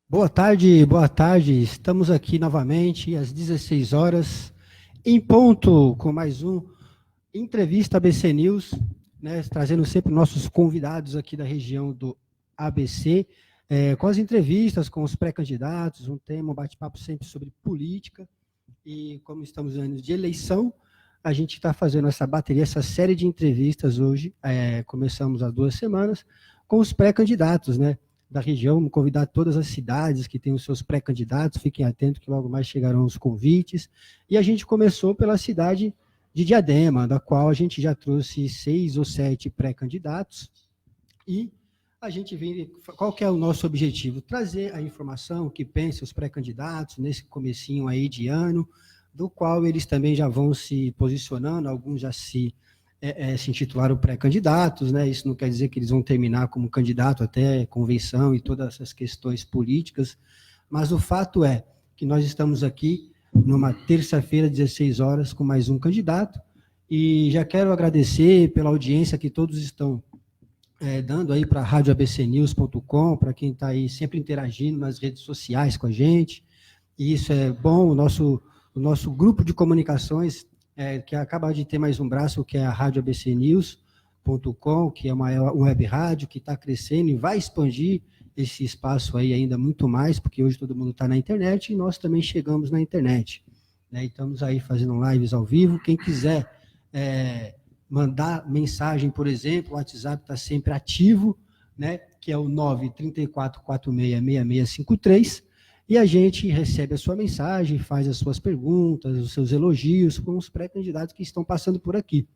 Boa tarde, boa tarde. Estamos aqui novamente às 16 horas, em ponto, com mais um Entrevista ABC News, né, trazendo sempre nossos convidados aqui da região do ABC, com as entrevistas, com os pré-candidatos, um tema, um bate-papo sempre sobre política. E como estamos em anos de eleição, a gente está fazendo essa bateria, essa série de entrevistas hoje, começamos há 2 semanas, com os pré-candidatos, né, da região. Vamos convidar todas as cidades que têm os seus pré-candidatos, fiquem atentos que logo mais chegarão os convites. E a gente começou pela cidade de Diadema, da qual a gente já trouxe 6 ou 7 pré-candidatos, e a gente vem, qual que é o nosso objetivo? Trazer a informação que pensam os pré-candidatos nesse comecinho aí de ano, do qual eles também já vão se posicionando, alguns já se intitularam pré-candidatos, né? Isso não quer dizer que eles vão terminar como candidato até convenção e todas essas questões políticas, mas o fato é que nós estamos aqui numa terça-feira, 16 horas, com mais um candidato, e já quero agradecer pela audiência que todos estão dando aí para radioabcnews.com, para quem está aí sempre interagindo nas redes sociais com a gente, e isso é bom. O nosso grupo de comunicações, que acaba de ter mais um braço, que é a radioabcnews.com, que é uma web rádio que está crescendo e vai expandir esse espaço aí ainda muito mais, porque hoje todo mundo está na internet e nós também chegamos na internet, né? E estamos aí fazendo lives ao vivo. Quem quiser mandar mensagem, por exemplo, o WhatsApp está sempre ativo, né, que é o 934466653, e a gente recebe a sua mensagem, faz as suas perguntas, os seus elogios com os pré-candidatos que estão passando por aqui.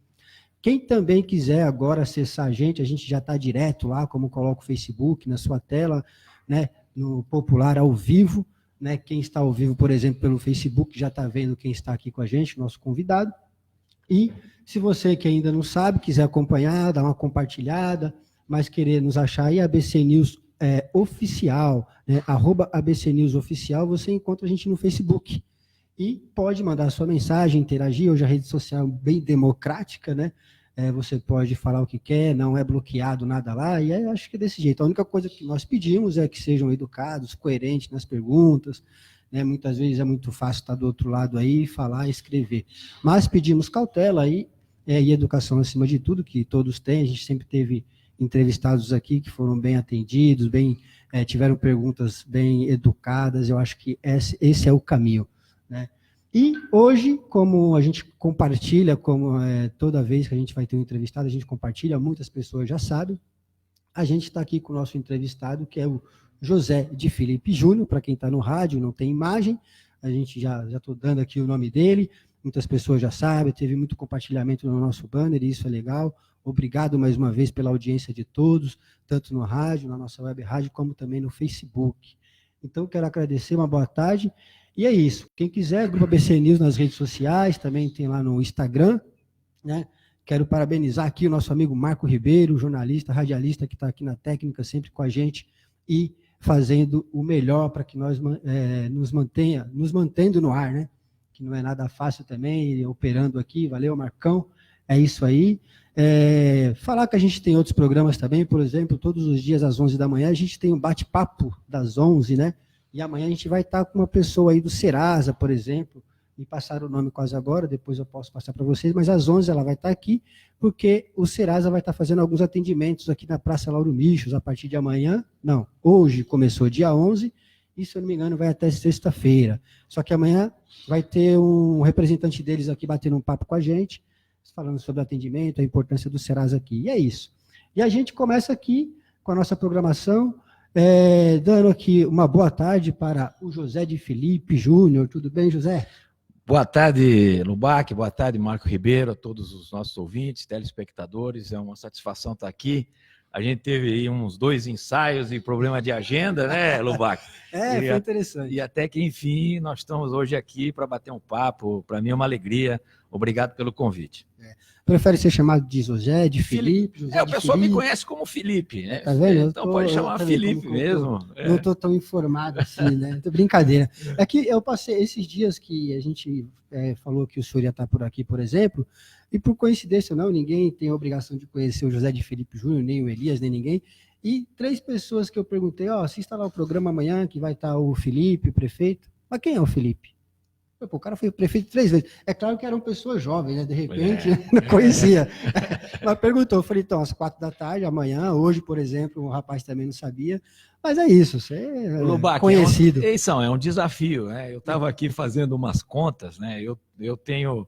Quem também quiser agora acessar a gente já está direto lá, como coloca o Facebook na sua tela, né, no Popular ao vivo, né, quem está ao vivo, por exemplo, pelo Facebook, já está vendo quem está aqui com a gente, nosso convidado. E se você que ainda não sabe, quiser acompanhar, dar uma compartilhada, mas querer nos achar aí, ABC News Oficial, né, @ABC News Oficial, você encontra a gente no Facebook. E pode mandar sua mensagem, interagir. Hoje a rede social é bem democrática, né? Você pode falar o que quer, não é bloqueado nada lá, e acho que é desse jeito. A única coisa que nós pedimos é que sejam educados, coerentes nas perguntas, né? Muitas vezes é muito fácil estar do outro lado aí, falar e escrever. Mas pedimos cautela aí, e educação acima de tudo, que todos têm. A gente sempre teve entrevistados aqui que foram bem atendidos, tiveram perguntas bem educadas. Eu acho que esse é o caminho, né? E hoje, como a gente compartilha, toda vez que a gente vai ter um entrevistado, a gente compartilha, muitas pessoas já sabem, a gente está aqui com o nosso entrevistado, que é o José de Felipe Júnior. Para quem está no rádio, não tem imagem, a gente já estou dando aqui o nome dele, muitas pessoas já sabem, teve muito compartilhamento no nosso banner, e isso é legal. Obrigado mais uma vez pela audiência de todos, tanto no rádio, na nossa web rádio, como também no Facebook. Então, quero agradecer, uma boa tarde, e é isso. Quem quiser, Grupo ABC News nas redes sociais, também tem lá no Instagram, né? Quero parabenizar aqui o nosso amigo Marco Ribeiro, jornalista, radialista, que está aqui na técnica, sempre com a gente, e fazendo o melhor para que nós nos mantendo no ar, né? Que não é nada fácil também, operando aqui. Valeu, Marcão. É isso aí. Falar que a gente tem outros programas também, por exemplo, todos os dias às 11 da manhã, a gente tem um bate-papo das 11, né? E amanhã a gente vai estar com uma pessoa aí do Serasa, por exemplo. Me passaram o nome quase agora, depois eu posso passar para vocês, mas às 11 ela vai estar aqui, porque o Serasa vai estar fazendo alguns atendimentos aqui na Praça Lauro Michos, a partir de amanhã. Não, hoje começou dia 11, e se eu não me engano vai até sexta-feira. Só que amanhã vai ter um representante deles aqui batendo um papo com a gente, falando sobre atendimento, a importância do Serasa aqui. E é isso. E a gente começa aqui com a nossa programação, dando aqui uma boa tarde para o José de Felipe Júnior. Tudo bem, José? Boa tarde, Lubac, boa tarde, Marco Ribeiro, a todos os nossos ouvintes, telespectadores. É uma satisfação estar aqui. A gente teve aí uns 2 ensaios e problema de agenda, né, Lubac? Foi interessante. E até que, enfim, nós estamos hoje aqui para bater um papo. Para mim é uma alegria. Obrigado pelo convite. Prefere ser chamado de José, de Felipe? José o pessoal me conhece como Felipe, né? Tá vendo? Então pode chamar Felipe mesmo. Não estou tão informado assim, né? Brincadeira. É que eu passei esses dias que a gente falou que o senhor ia estar por aqui, por exemplo, e por coincidência não, ninguém tem a obrigação de conhecer o José de Felipe Júnior, nem o Elias, nem ninguém. E 3 pessoas que eu perguntei, assista lá o programa amanhã, que vai estar o Felipe, o prefeito. Mas quem é o Felipe? Pô, o cara foi prefeito 3 vezes. É claro que eram pessoas jovens, né? De repente, não conhecia. Mas perguntou, eu falei, então, às 4 da tarde, amanhã, hoje, por exemplo, o rapaz também não sabia. Mas é isso, você é Lubac, conhecido. É um desafio, né? Eu estava aqui fazendo umas contas, né? Eu tenho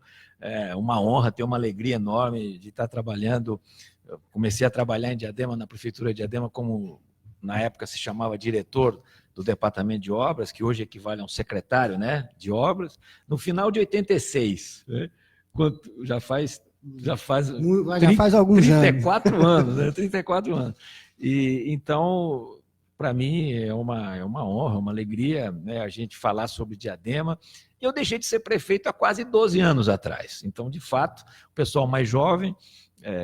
uma honra, tenho uma alegria enorme de estar trabalhando. Eu comecei a trabalhar em Diadema, na Prefeitura de Diadema, como na época se chamava diretor do Departamento de Obras, que hoje equivale a um secretário, né, de obras, no final de 86, né? Já faz alguns 34 anos, né? 34 anos. E então, para mim é uma honra, uma alegria, né, a gente falar sobre Diadema. E eu deixei de ser prefeito há quase 12 anos atrás. Então, de fato, o pessoal mais jovem,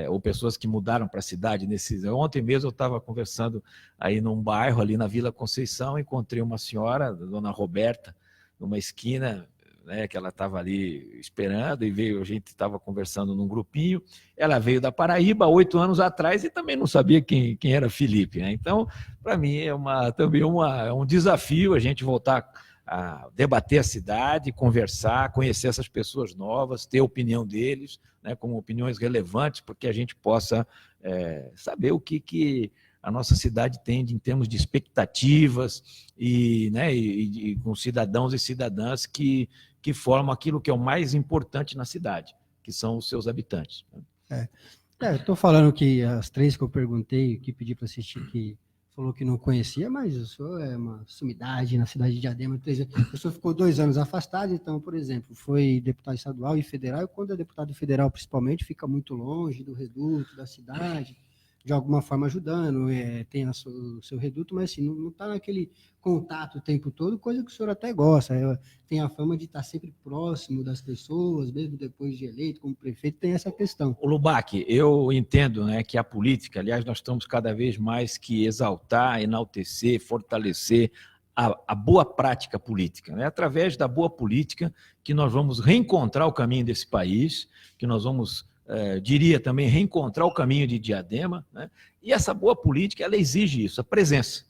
ou pessoas que mudaram para a cidade. Ontem mesmo eu estava conversando aí num bairro, ali na Vila Conceição, encontrei uma senhora, a dona Roberta, numa esquina, né, que ela estava ali esperando, e a gente estava conversando num grupinho. Ela veio da Paraíba 8 anos atrás e também não sabia quem era Felipe, né? Então, para mim, também é um desafio a gente voltar a debater a cidade, conversar, conhecer essas pessoas novas, ter a opinião deles, né, como opiniões relevantes, porque a gente possa saber o que a nossa cidade tem em termos de expectativas e com cidadãos e cidadãs que formam aquilo que é o mais importante na cidade, que são os seus habitantes. Eu estou falando que as 3 que eu perguntei, que pedi para assistir, que falou que não conhecia, mas o senhor é uma sumidade na cidade de Diadema. O senhor ficou 2 anos afastado, então, por exemplo, foi deputado estadual e federal, e quando é deputado federal, principalmente, fica muito longe do reduto, da cidade, de alguma forma ajudando, tem o seu reduto, mas assim, não está naquele contato o tempo todo, coisa que o senhor até gosta. Tem a fama de estar sempre próximo das pessoas, mesmo depois de eleito, como prefeito, tem essa questão. O Lubac, eu entendo, né, que a política, aliás, nós estamos cada vez mais que exaltar, enaltecer, fortalecer a boa prática política. É através da boa política que nós vamos reencontrar o caminho desse país, que nós vamos, diria também, reencontrar o caminho de Diadema, né? E essa boa política, ela exige isso, a presença.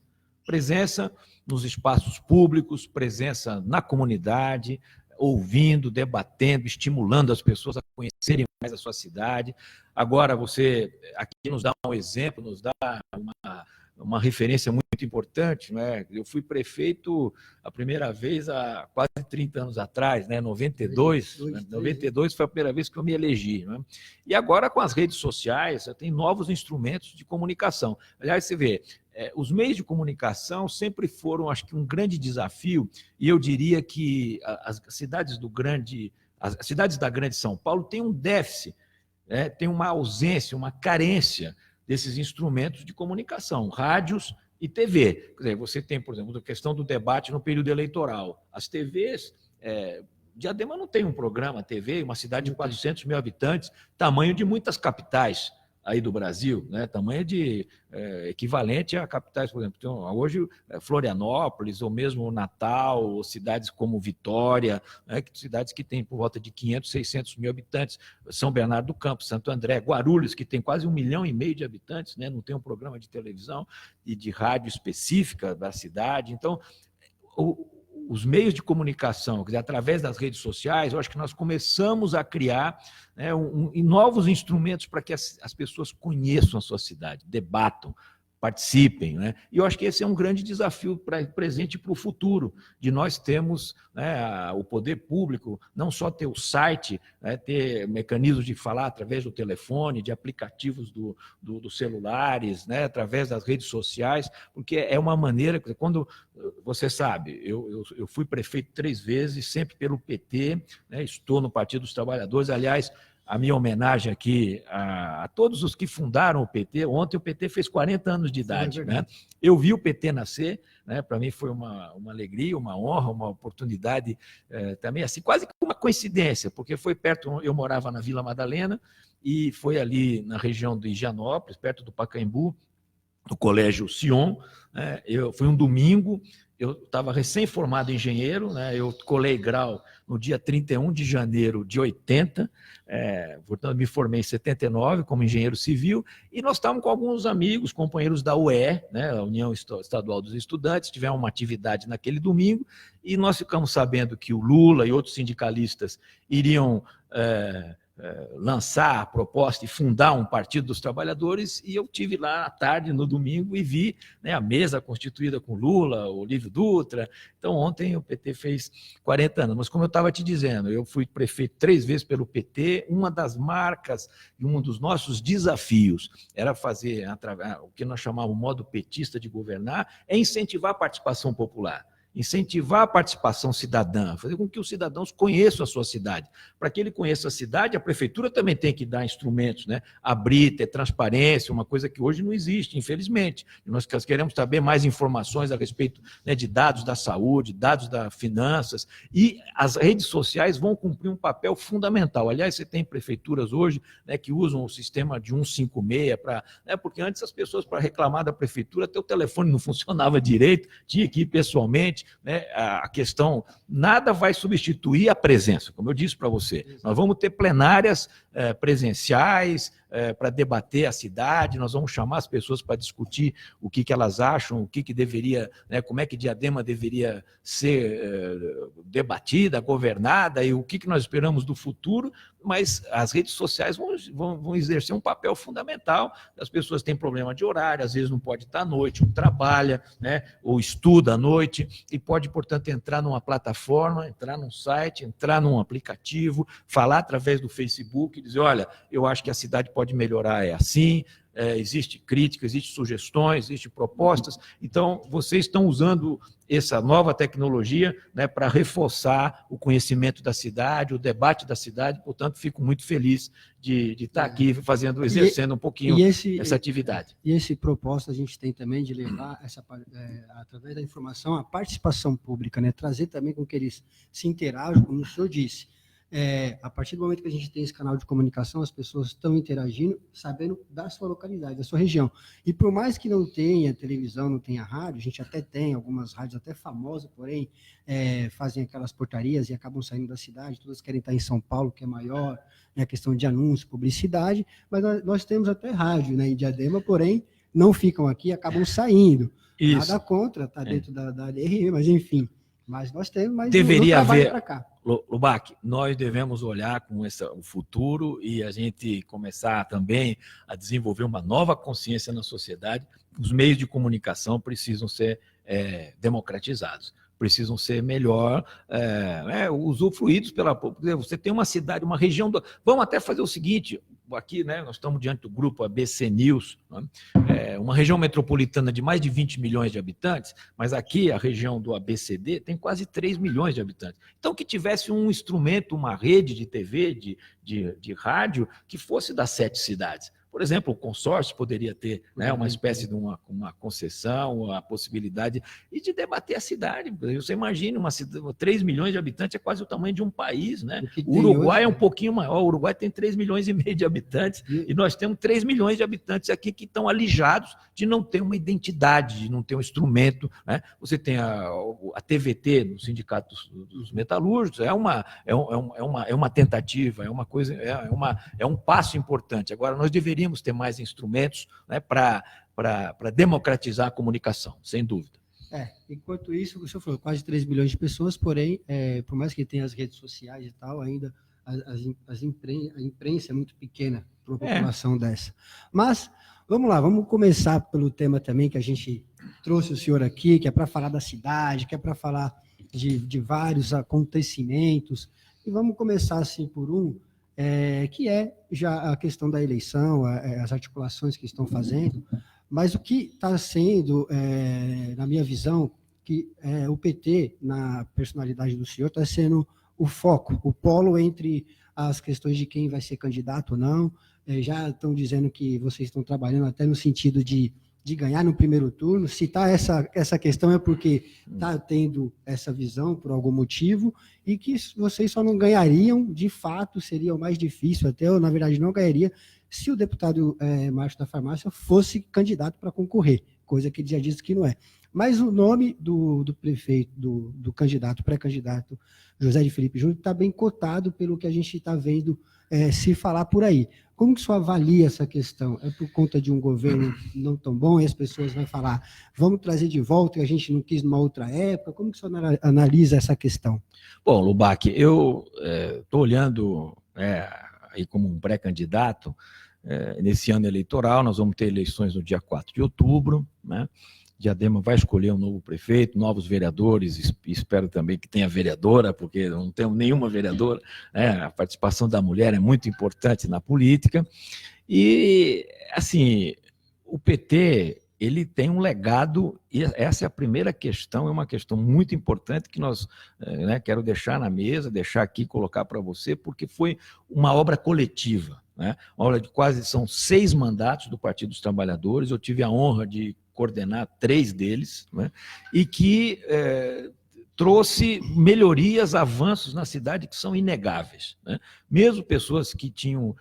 Presença nos espaços públicos, presença na comunidade, ouvindo, debatendo, estimulando as pessoas a conhecerem mais a sua cidade. Agora, você aqui nos dá um exemplo, nos dá uma referência muito importante, né? Eu fui prefeito a primeira vez há quase 30 anos atrás, né? 92 foi a primeira vez que eu me elegi, né? E agora, com as redes sociais, eu tenho novos instrumentos de comunicação. Aliás, você vê, os meios de comunicação sempre foram, acho que, um grande desafio, e eu diria que as cidades da grande São Paulo têm um déficit, tem uma ausência, uma carência desses instrumentos de comunicação, rádios e TV. Quer dizer, você tem, por exemplo, a questão do debate no período eleitoral. As TVs, Diadema não tem um programa TV, uma cidade de 400 mil habitantes, tamanho de muitas capitais aí do Brasil, né? Tamanho equivalente a capitais, por exemplo, hoje Florianópolis, ou mesmo Natal, ou cidades como Vitória, né? Cidades que têm por volta de 500, 600 mil habitantes, São Bernardo do Campo, Santo André, Guarulhos, que tem quase 1,5 milhão de habitantes, né? Não tem um programa de televisão e de rádio específica da cidade. Então, os meios de comunicação, quer dizer, através das redes sociais, eu acho que nós começamos a criar, né, novos instrumentos para que as pessoas conheçam a sua cidade, debatam, participem, né? E eu acho que esse é um grande desafio para o presente e para o futuro, de nós termos, né, o poder público, não só ter o site, né, ter mecanismos de falar através do telefone, de aplicativos dos celulares, né, através das redes sociais, porque é uma maneira, quando você sabe, eu fui prefeito 3 vezes, sempre pelo PT, né, estou no Partido dos Trabalhadores, aliás, a minha homenagem aqui a todos os que fundaram o PT. Ontem o PT fez 40 anos de idade, né? Eu vi o PT nascer, né? Para mim foi uma alegria, uma honra, uma oportunidade também, assim, quase que uma coincidência, porque foi perto, eu morava na Vila Madalena, e foi ali na região de Higienópolis, perto do Pacaembu, no Colégio Sion, né? Foi um domingo, eu estava recém-formado engenheiro, né? Eu colei grau no dia 31 de janeiro de 80, portanto, me formei em 79 como engenheiro civil, e nós estávamos com alguns amigos, companheiros da UE, né, a União Estadual dos Estudantes, tivemos uma atividade naquele domingo, e nós ficamos sabendo que o Lula e outros sindicalistas iriam lançar a proposta e fundar um partido dos trabalhadores, e eu tive lá à tarde, no domingo, e vi, né, a mesa constituída com Lula, Olívio Dutra. Então, ontem o PT fez 40 anos, mas como eu estava te dizendo, eu fui prefeito 3 vezes pelo PT, uma das marcas e um dos nossos desafios era fazer o que nós chamávamos o modo petista de governar, é incentivar a participação popular. Incentivar a participação cidadã, fazer com que os cidadãos conheçam a sua cidade. Para que ele conheça a cidade, a prefeitura também tem que dar instrumentos, né? Abrir, ter transparência, uma coisa que hoje não existe, infelizmente. Nós queremos saber mais informações a respeito, né, de dados da saúde, dados das finanças, e as redes sociais vão cumprir um papel fundamental. Aliás, você tem prefeituras hoje, né, que usam o sistema de 156, porque antes as pessoas, para reclamar da prefeitura, até o telefone não funcionava direito, tinha que ir pessoalmente. Né, a questão, nada vai substituir a presença, como eu disse para você. Nós vamos ter plenárias presenciais para debater a cidade, nós vamos chamar as pessoas para discutir o que elas acham, o que deveria, né, como é que Diadema deveria ser debatida, governada, e o que nós esperamos do futuro, mas as redes sociais vão exercer um papel fundamental. As pessoas têm problema de horário, às vezes não pode estar à noite, ou trabalha, né, ou estuda à noite, e pode, portanto, entrar numa plataforma, entrar num site, entrar num aplicativo, falar através do Facebook, dizer, olha, eu acho que a cidade pode melhorar, é assim, existe crítica, existe sugestões, existe propostas. Então, vocês estão usando essa nova tecnologia, né, para reforçar o conhecimento da cidade, o debate da cidade. Portanto, fico muito feliz de estar aqui exercendo um pouquinho essa atividade. E esse propósito a gente tem também de levar, através da informação, a participação pública, né, trazer também com que eles se interajam, como o senhor disse. A partir do momento que a gente tem esse canal de comunicação, as pessoas estão interagindo, sabendo da sua localidade, da sua região. E por mais que não tenha televisão, não tenha rádio, a gente até tem algumas rádios até famosas, porém fazem aquelas portarias e acabam saindo da cidade, todas querem estar em São Paulo, que é maior, né, a questão de anúncio, publicidade, mas nós temos até rádio, né, em Diadema, porém não ficam aqui, acabam saindo. Isso. Nada contra, está dentro da DRE, mas enfim. Mas nós temos, mas deveria haver para cá. Lubac, nós devemos olhar com o futuro e a gente começar também a desenvolver uma nova consciência na sociedade. Os meios de comunicação precisam ser democratizados, precisam ser melhor usufruídos pela... Você tem uma cidade, uma região... Vamos até fazer o seguinte... Aqui, né, nós estamos diante do grupo ABC News, né? Uma região metropolitana de mais de 20 milhões de habitantes, mas aqui a região do ABCD tem quase 3 milhões de habitantes. Então, que tivesse um instrumento, uma rede de TV, de rádio, que fosse das 7 cidades. Por exemplo, o consórcio poderia ter, né, uma espécie de uma concessão, a possibilidade de debater a cidade. Você imagina, 3 milhões de habitantes é quase o tamanho de um país, né? O Uruguai é um pouquinho maior, o Uruguai tem 3 milhões e meio de habitantes, e nós temos 3 milhões de habitantes aqui que estão alijados de não ter uma identidade, de não ter um instrumento, né? Você tem a TVT, no Sindicato dos Metalúrgicos, é uma tentativa, é uma coisa, é um passo importante. Agora, nós deveríamos ter mais instrumentos, né, para democratizar a comunicação, sem dúvida. Enquanto isso, o senhor falou, quase 3 milhões de pessoas, porém, por mais que tenha as redes sociais e tal, ainda a imprensa é muito pequena para uma população dessa. Mas, vamos lá, vamos começar pelo tema também que a gente trouxe o senhor aqui, que é para falar da cidade, que é para falar de vários acontecimentos, e vamos começar assim por que é já a questão da eleição, as articulações que estão fazendo, mas o que está sendo, na minha visão, que o PT, na personalidade do senhor, está sendo o foco, o polo entre as questões de quem vai ser candidato ou não. Já estão dizendo que vocês estão trabalhando até no sentido de ganhar no primeiro turno. Se está essa questão é porque está tendo essa visão por algum motivo, e que vocês só não ganhariam, de fato, seria o mais difícil, até eu, na verdade, não ganharia, se o deputado Márcio da Farmácia fosse candidato para concorrer, coisa que ele já disse que não é. Mas o nome do prefeito, do candidato, pré-candidato José de Felipe Júnior, está bem cotado pelo que a gente está vendo se falar por aí. Como que o senhor avalia essa questão? É por conta de um governo não tão bom e as pessoas vão falar, vamos trazer de volta e a gente não quis numa outra época? Como que o senhor analisa essa questão? Bom, Lubac, eu estou olhando aí como um pré-candidato. Nesse ano eleitoral, nós vamos ter eleições no dia 4 de outubro, né? Diadema vai escolher um novo prefeito, novos vereadores, espero também que tenha vereadora, porque não temos nenhuma vereadora, né? A participação da mulher é muito importante na política. E, assim, o PT, ele tem um legado, e essa é a primeira questão, é uma questão muito importante que nós, quero deixar na mesa, deixar aqui, colocar para você, porque foi uma obra coletiva, né? Uma obra de são 6 mandatos do Partido dos Trabalhadores, eu tive a honra de coordenar 3 deles, né? E que trouxe melhorias, avanços na cidade que são inegáveis, né? Mesmo pessoas que tinham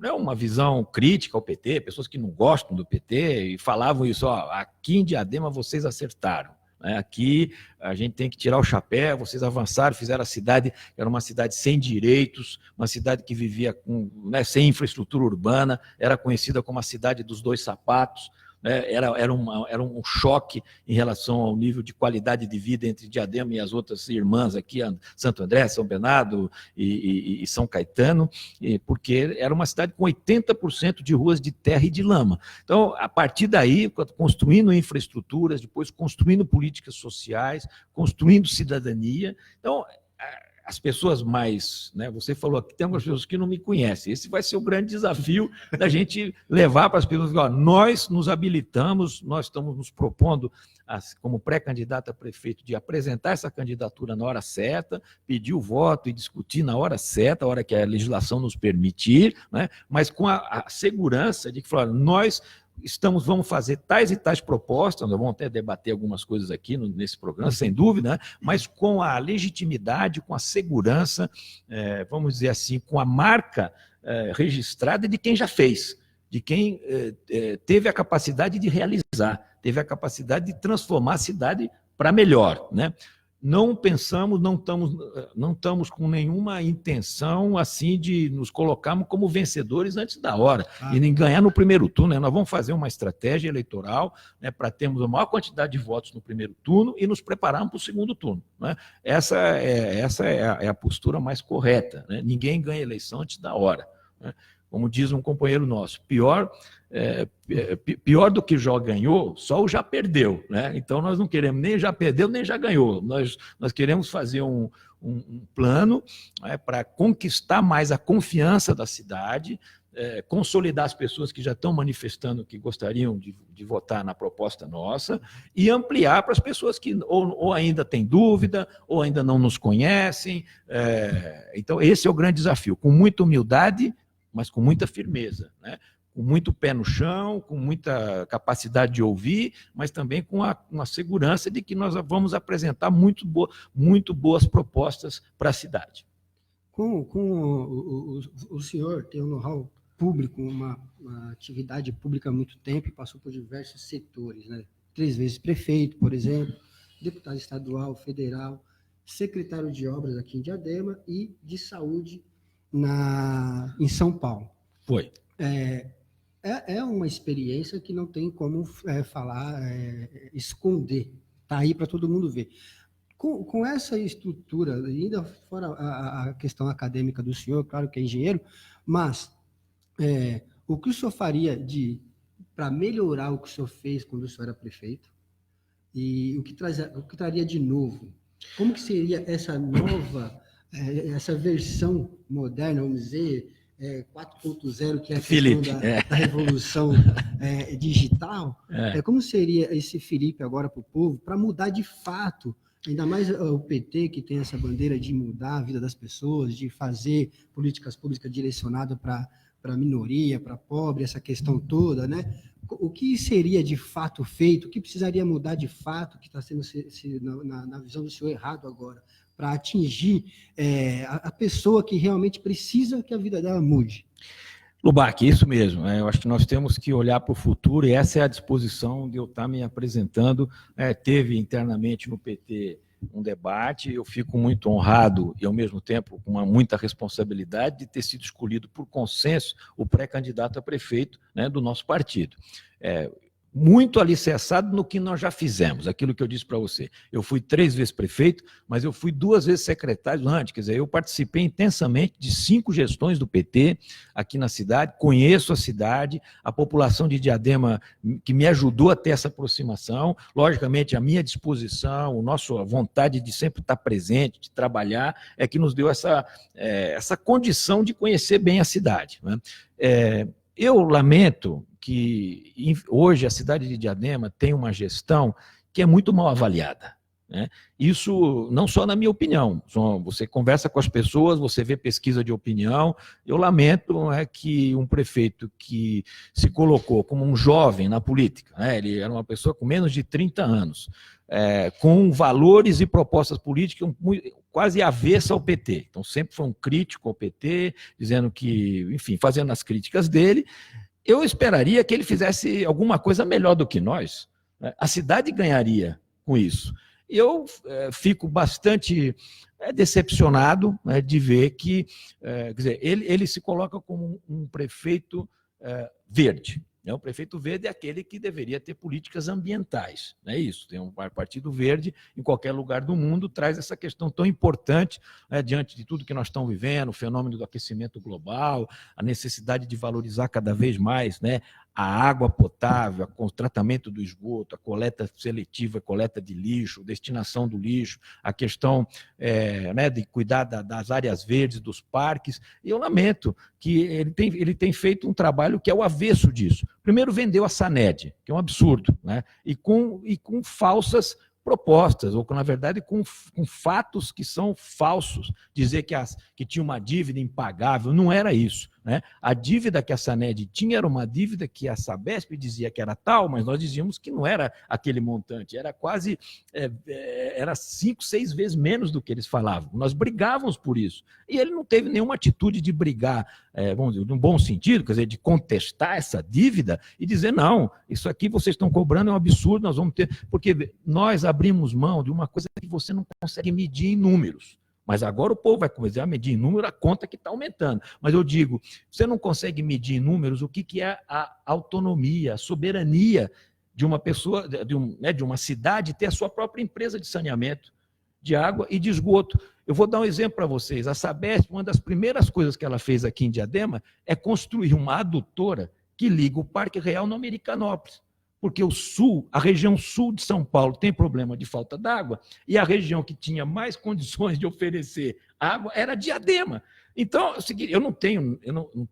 uma visão crítica ao PT, pessoas que não gostam do PT e falavam isso, aqui em Diadema vocês acertaram, né? Aqui a gente tem que tirar o chapéu, vocês avançaram, fizeram a cidade, era uma cidade sem direitos, uma cidade que vivia sem infraestrutura urbana, era conhecida como a cidade dos 2 sapatos, né? Era um choque em relação ao nível de qualidade de vida entre Diadema e as outras irmãs aqui, Santo André, São Bernardo e São Caetano, porque era uma cidade com 80% de ruas de terra e de lama. Então, a partir daí, construindo infraestruturas, depois construindo políticas sociais, construindo cidadania. Então, as pessoas mais, né, você falou que tem algumas pessoas que não me conhecem, esse vai ser o grande desafio da gente levar para as pessoas, nós nos habilitamos, nós estamos nos propondo, como pré-candidato a prefeito, de apresentar essa candidatura na hora certa, pedir o voto e discutir na hora certa, a hora que a legislação nos permitir, né, mas com a segurança de que nós vamos fazer tais e tais propostas, nós vamos até debater algumas coisas aqui nesse programa, sem dúvida, né? Mas com a legitimidade, com a segurança, vamos dizer assim, com a marca registrada de quem já fez, de quem teve a capacidade de realizar, teve a capacidade de transformar a cidade para melhor, né? Não pensamos, não estamos com nenhuma intenção assim de nos colocarmos como vencedores antes da hora e nem ganhar no primeiro turno, né? Nós vamos fazer uma estratégia eleitoral, né, para termos a maior quantidade de votos no primeiro turno e nos prepararmos para o segundo turno, né? Essa é a postura mais correta, né? Ninguém ganha eleição antes da hora, né? Como diz um companheiro nosso, pior do que já ganhou, só o já perdeu, né? Então nós não queremos nem já perdeu, nem já ganhou. Nós queremos fazer um plano, né, para conquistar mais a confiança da cidade, consolidar as pessoas que já estão manifestando que gostariam de votar na proposta nossa e ampliar para as pessoas que ou ainda têm dúvida, ou ainda não nos conhecem. Então esse é o grande desafio, com muita humildade, mas com muita firmeza, né? Com muito pé no chão, com muita capacidade de ouvir, mas também com uma segurança de que nós vamos apresentar muito boas propostas para a cidade. O senhor tem um know-how público, uma atividade pública há muito tempo, e passou por diversos setores, né? 3 vezes prefeito, por exemplo, deputado estadual, federal, secretário de obras aqui em Diadema e de saúde em São Paulo. Foi. É uma experiência que não tem como falar, esconder, está aí para todo mundo ver. Com essa estrutura, ainda fora a questão acadêmica do senhor, claro que é engenheiro, mas o que o senhor faria para melhorar o que o senhor fez quando o senhor era prefeito e o que traria de novo? Como que seria essa nova, essa versão moderna, vamos dizer, 4.0, que é a questão da revolução digital? Como seria esse Felipe agora para o povo, para mudar de fato, ainda mais o PT, que tem essa bandeira de mudar a vida das pessoas, de fazer políticas públicas direcionadas para a minoria, para pobre, essa questão toda, né? O que seria de fato feito, o que precisaria mudar de fato, que está sendo, na visão do senhor, errado agora, para atingir a pessoa que realmente precisa que a vida dela mude? Lubac, isso mesmo. Eu acho que nós temos que olhar para o futuro e essa é a disposição de eu estar me apresentando. Teve internamente no PT um debate, eu fico muito honrado e, ao mesmo tempo, com muita responsabilidade de ter sido escolhido por consenso o pré-candidato a prefeito, né, do nosso partido. Muito alicerçado no que nós já fizemos, aquilo que eu disse para você. Eu fui 3 vezes prefeito, mas eu fui 2 vezes secretário antes, quer dizer, eu participei intensamente de 5 gestões do PT aqui na cidade, conheço a cidade, a população de Diadema que me ajudou a ter essa aproximação, logicamente a minha disposição, a vontade de sempre estar presente, de trabalhar, é que nos deu essa condição de conhecer bem a cidade, né? Eu lamento que hoje a cidade de Diadema tem uma gestão que é muito mal avaliada, né? Isso não só na minha opinião, você conversa com as pessoas, você vê pesquisa de opinião, eu lamento que um prefeito que se colocou como um jovem na política, né? Ele era uma pessoa com menos de 30 anos, com valores e propostas políticas quase avessa ao PT, então sempre foi um crítico ao PT, dizendo que, enfim, fazendo as críticas dele. Eu esperaria que ele fizesse alguma coisa melhor do que nós, né? A cidade ganharia com isso. Eu fico bastante decepcionado, né, de ver que, quer dizer, ele se coloca como um prefeito verde. O prefeito verde é aquele que deveria ter políticas ambientais, não é isso? Tem um partido verde em qualquer lugar do mundo, traz essa questão tão importante, né, diante de tudo que nós estamos vivendo, o fenômeno do aquecimento global, a necessidade de valorizar cada vez mais, né, a água potável, o tratamento do esgoto, a coleta seletiva, a coleta de lixo, destinação do lixo, a questão né, de cuidar das áreas verdes, dos parques. E eu lamento que ele tem feito um trabalho que é o avesso disso. Primeiro vendeu a Saned, que é um absurdo, né? E com falsas propostas, ou na verdade com fatos que são falsos, dizer que tinha uma dívida impagável, não era isso, né? A dívida que a Saned tinha era uma dívida que a Sabesp dizia que era tal, mas nós dizíamos que não era aquele montante, era quase, era 5, 6 vezes menos do que eles falavam, nós brigávamos por isso, e ele não teve nenhuma atitude de brigar, vamos dizer, num bom sentido, quer dizer, de contestar essa dívida e dizer, não, isso aqui vocês estão cobrando é um absurdo, nós vamos ter, porque nós abrimos mão de uma coisa que você não consegue medir em números. Mas agora o povo vai começar a medir em número a conta que está aumentando. Mas eu digo, você não consegue medir em números o que é a autonomia, a soberania de uma pessoa, de uma cidade ter a sua própria empresa de saneamento, de água e de esgoto. Eu vou dar um exemplo para vocês. A Sabesp, uma das primeiras coisas que ela fez aqui em Diadema é construir uma adutora que liga o Parque Real no Americanópolis. Porque a região sul de São Paulo tem problema de falta d'água e a região que tinha mais condições de oferecer água era Diadema. Então, é o seguinte, eu não tenho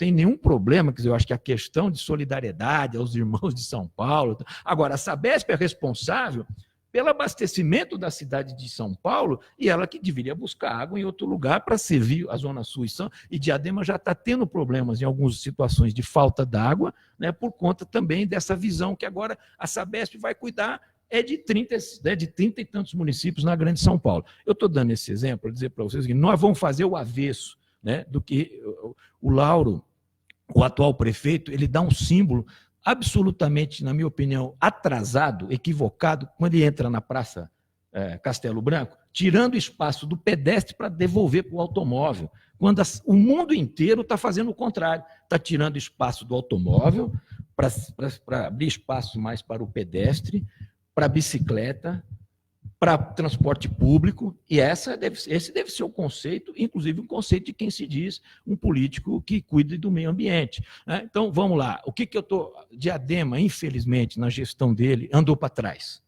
nenhum problema, quer dizer, eu acho que a questão de solidariedade aos irmãos de São Paulo. Agora, a Sabesp é responsável pelo abastecimento da cidade de São Paulo e ela que deveria buscar água em outro lugar para servir a Zona Sul e Diadema já está tendo problemas em algumas situações de falta d'água, né, por conta também dessa visão que agora a Sabesp vai cuidar de 30 e tantos municípios na Grande São Paulo. Eu estou dando esse exemplo para dizer para vocês que nós vamos fazer o avesso, né, do que o Lauro, o atual prefeito, ele dá um símbolo absolutamente, na minha opinião, atrasado, equivocado, quando ele entra na Praça Castelo Branco, tirando espaço do pedestre para devolver para o automóvel, quando o mundo inteiro está fazendo o contrário, está tirando espaço do automóvel para abrir espaço mais para o pedestre, para a bicicleta, para transporte público, e esse deve ser o conceito, inclusive o conceito de quem se diz um político que cuida do meio ambiente, né? Então, vamos lá, o que eu estou... Diadema, infelizmente, na gestão dele, andou para trás.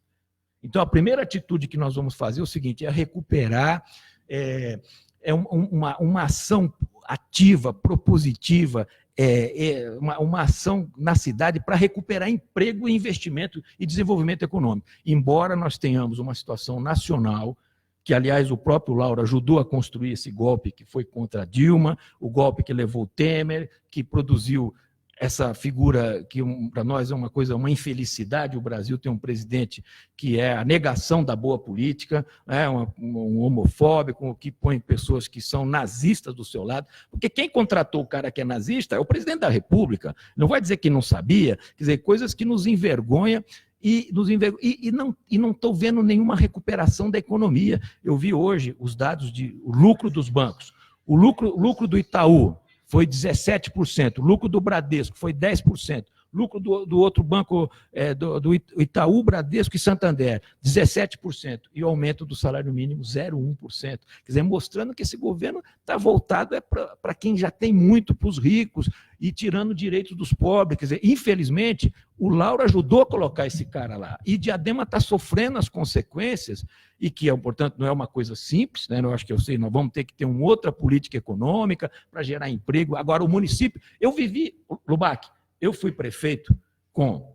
Então, a primeira atitude que nós vamos fazer é o seguinte, é recuperar uma ação ativa, propositiva, uma ação na cidade para recuperar emprego, investimento e desenvolvimento econômico. Embora nós tenhamos uma situação nacional, que, aliás, o próprio Lauro ajudou a construir esse golpe que foi contra a Dilma, o golpe que levou o Temer, que produziu essa figura que para nós é uma coisa, uma infelicidade, o Brasil tem um presidente que é a negação da boa política, né, um homofóbico, que põe pessoas que são nazistas do seu lado, porque quem contratou o cara que é nazista é o presidente da República, não vai dizer que não sabia, quer dizer, coisas que nos envergonham, e não estou vendo nenhuma recuperação da economia. Eu vi hoje os dados de o lucro dos bancos, o lucro do Itaú foi 17%, o lucro do Bradesco foi 10%, lucro do outro banco, do Itaú, Bradesco e Santander, 17%, e o aumento do salário mínimo, 0,1%. Quer dizer, mostrando que esse governo está voltado para quem já tem muito, para os ricos, e tirando direitos dos pobres. Quer dizer, infelizmente, o Lauro ajudou a colocar esse cara lá, e Diadema está sofrendo as consequências, e que, portanto, não é uma coisa simples, né? Eu acho que nós vamos ter que ter uma outra política econômica para gerar emprego. Agora, o município, eu vivi, Lubac, eu fui prefeito com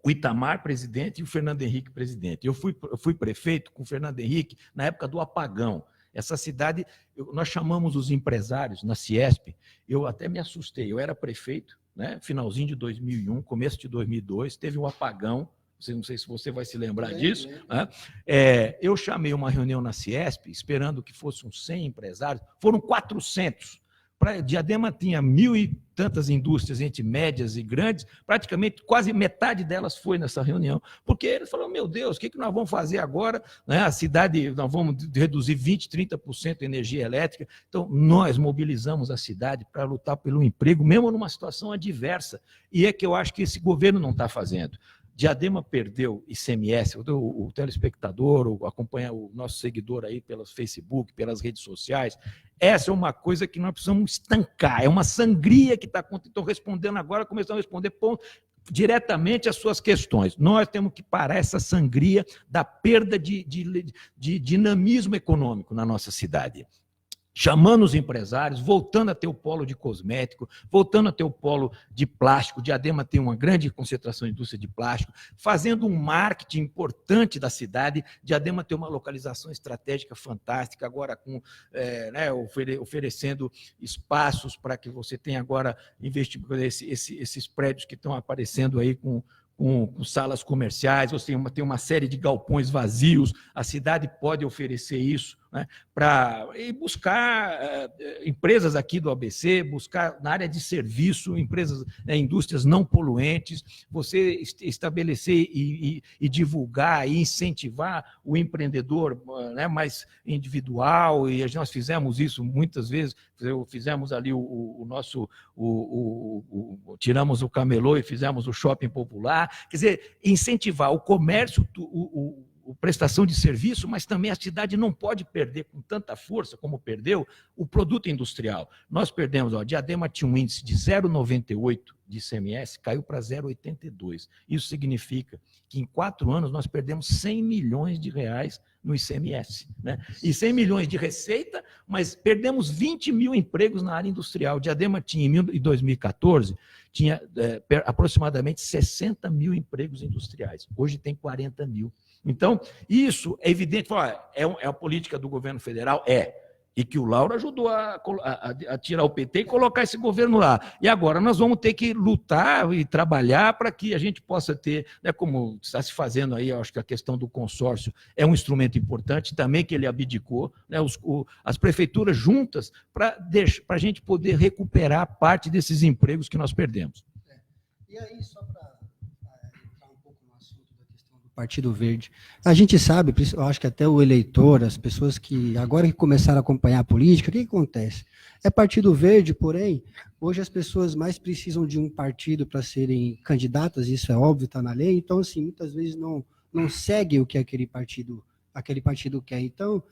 o Itamar presidente e o Fernando Henrique presidente. Eu fui prefeito com o Fernando Henrique na época do apagão. Essa cidade, nós chamamos os empresários na Ciesp, eu até me assustei, eu era prefeito, né, finalzinho de 2001, começo de 2002, teve um apagão, não sei se você vai se lembrar disso, né? Eu chamei uma reunião na Ciesp, esperando que fossem uns 100 empresários, foram 400. Diadema tinha 1.000 e tantas indústrias, entre médias e grandes, praticamente quase metade delas foi nessa reunião, porque eles falaram, meu Deus, o que nós vamos fazer agora? Né? A cidade, nós vamos reduzir 20%, 30% a energia elétrica, então nós mobilizamos a cidade para lutar pelo emprego, mesmo numa situação adversa, e é que eu acho que esse governo não está fazendo. Diadema perdeu ICMS, o telespectador, acompanha o nosso seguidor aí pelos Facebook, pelas redes sociais. Essa é uma coisa que nós precisamos estancar, é uma sangria que está acontecendo. Estou respondendo agora, começando a responder diretamente às suas questões. Nós temos que parar essa sangria da perda de dinamismo econômico na nossa cidade. Chamando os empresários, voltando a ter o polo de cosmético, voltando a ter o polo de plástico. Diadema tem uma grande concentração de indústria de plástico, fazendo um marketing importante da cidade. Diadema tem uma localização estratégica fantástica, agora com, oferecendo espaços para que você tenha agora esses prédios que estão aparecendo aí com salas comerciais, você tem uma série de galpões vazios, a cidade pode oferecer isso, né, para buscar empresas aqui do ABC, buscar na área de serviço, empresas, indústrias não poluentes, você estabelecer e divulgar e incentivar o empreendedor, né, mais individual, e nós fizemos isso muitas vezes, fizemos ali tiramos o camelô e fizemos o shopping popular, quer dizer, incentivar o comércio, a prestação de serviço, mas também a cidade não pode perder com tanta força como perdeu o produto industrial. Nós perdemos, Diadema tinha um índice de 0,98 de ICMS, caiu para 0,82. Isso significa que em 4 anos nós perdemos 100 milhões de reais no ICMS, né? E 100 milhões de receita, mas perdemos 20 mil empregos na área industrial. Diadema tinha, em 2014, tinha aproximadamente 60 mil empregos industriais. Hoje tem 40 mil. Então, isso é evidente, é a política do governo federal? E que o Lauro ajudou a tirar o PT e colocar esse governo lá. E agora nós vamos ter que lutar e trabalhar para que a gente possa ter, né, como está se fazendo aí, eu acho que a questão do consórcio é um instrumento importante também que ele abdicou, né, as prefeituras juntas para a gente poder recuperar parte desses empregos que nós perdemos. E aí, só para entrar um pouco no assunto da questão do Partido Verde, a gente sabe, eu acho que até o eleitor, as pessoas que agora que começaram a acompanhar a política, o que acontece? É Partido Verde, porém, hoje as pessoas mais precisam de um partido para serem candidatas, isso é óbvio, está na lei, então, assim, muitas vezes não segue o que aquele partido quer. Então,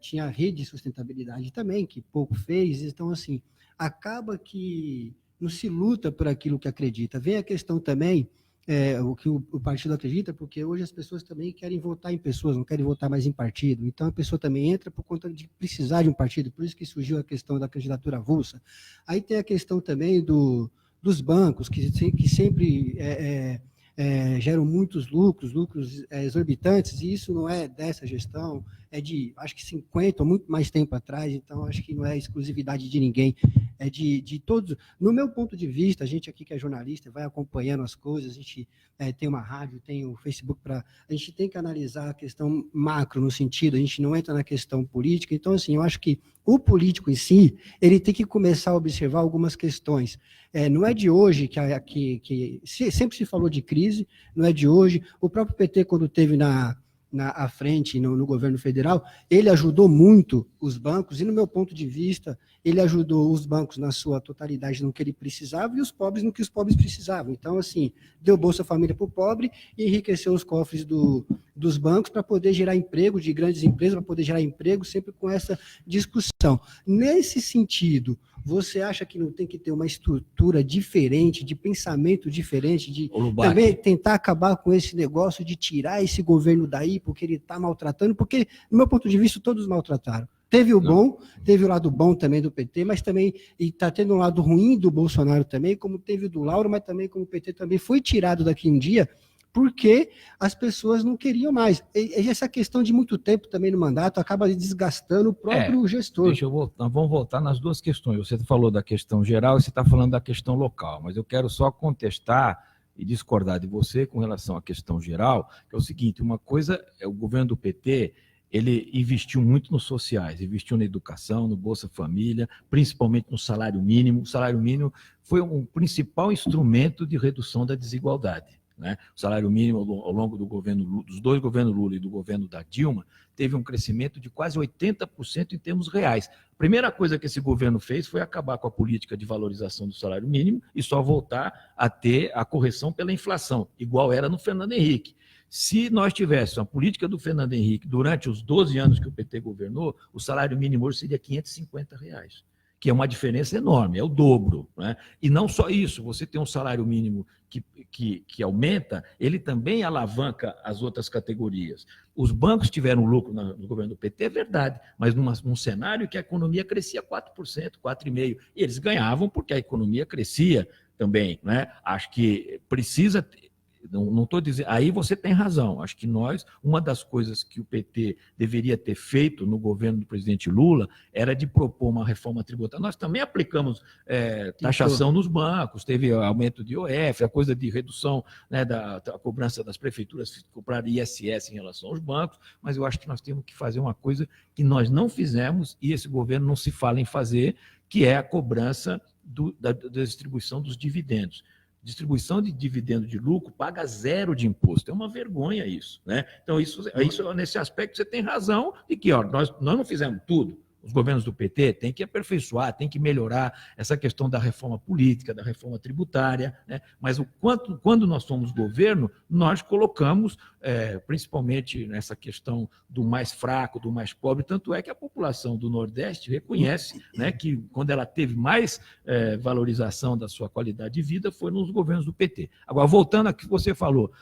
tinha a Rede de Sustentabilidade também, que pouco fez, então, assim, acaba que não se luta por aquilo que acredita. Vem a questão também, o que o partido acredita, porque hoje as pessoas também querem votar em pessoas, não querem votar mais em partido. Então, a pessoa também entra por conta de precisar de um partido, por isso que surgiu a questão da candidatura avulsa. Aí tem a questão também dos bancos, que sempre geram muitos lucros exorbitantes, e isso não é dessa gestão, é de, acho que 50 ou muito mais tempo atrás, então acho que não é exclusividade de ninguém, é de todos. No meu ponto de vista, a gente aqui que é jornalista, vai acompanhando as coisas, a gente tem uma rádio, tem o Facebook, a gente tem que analisar a questão macro, no sentido, a gente não entra na questão política, então assim, eu acho que o político em si, ele tem que começar a observar algumas questões. Não é de hoje que sempre se falou de crise, não é de hoje, o próprio PT, quando teve à frente no governo federal, ele ajudou muito os bancos, e no meu ponto de vista, ele ajudou os bancos na sua totalidade no que ele precisava e os pobres no que os pobres precisavam. Então, assim, deu Bolsa Família para o pobre e enriqueceu os cofres dos bancos para poder gerar emprego, de grandes empresas, para poder gerar emprego, sempre com essa discussão. Nesse sentido, você acha que não tem que ter uma estrutura diferente, de pensamento diferente, de também tentar acabar com esse negócio de tirar esse governo daí, porque ele está maltratando? Porque, no meu ponto de vista, todos maltrataram. Teve o bom, teve o lado bom também do PT, mas também está tendo um lado ruim do Bolsonaro também, como teve o do Lauro, mas também como o PT também foi tirado daqui um dia, porque as pessoas não queriam mais. E essa questão de muito tempo também no mandato acaba desgastando o próprio gestor. Deixa eu voltar, vamos voltar nas duas questões. Você falou da questão geral e você está falando da questão local, mas eu quero só contestar e discordar de você com relação à questão geral, que é o seguinte: uma coisa é o governo do PT, ele investiu muito nos sociais, investiu na educação, no Bolsa Família, principalmente no salário mínimo. O salário mínimo foi um principal instrumento de redução da desigualdade, né? O salário mínimo, ao longo dos dois governos Lula e do governo da Dilma, teve um crescimento de quase 80% em termos reais. A primeira coisa que esse governo fez foi acabar com a política de valorização do salário mínimo e só voltar a ter a correção pela inflação, igual era no Fernando Henrique. Se nós tivéssemos a política do Fernando Henrique durante os 12 anos que o PT governou, o salário mínimo hoje seria R$550, que é uma diferença enorme, é o dobro, né? E não só isso, você tem um salário mínimo que aumenta, ele também alavanca as outras categorias. Os bancos tiveram lucro no governo do PT, é verdade, mas num cenário que a economia crescia 4%, 4,5%, e eles ganhavam porque a economia crescia também, né? Acho que precisa... Não estou dizendo, aí você tem razão. Acho que uma das coisas que o PT deveria ter feito no governo do presidente Lula era de propor uma reforma tributária. Nós também aplicamos taxação nos bancos, teve aumento de IOF, a coisa de redução, né, da cobrança das prefeituras cobrar ISS em relação aos bancos, mas eu acho que nós temos que fazer uma coisa que nós não fizemos e esse governo não se fala em fazer, que é a cobrança da distribuição dos dividendos. Distribuição de dividendo de lucro paga 0 de imposto. É uma vergonha isso, né? Então, isso nesse aspecto você tem razão de que nós não fizemos tudo. Os governos do PT têm que aperfeiçoar, têm que melhorar essa questão da reforma política, da reforma tributária, né? Mas quando nós somos governo, nós colocamos, principalmente nessa questão do mais fraco, do mais pobre, tanto é que a população do Nordeste reconhece, né, que quando ela teve mais valorização da sua qualidade de vida foi nos governos do PT. Agora, voltando ao que você falou,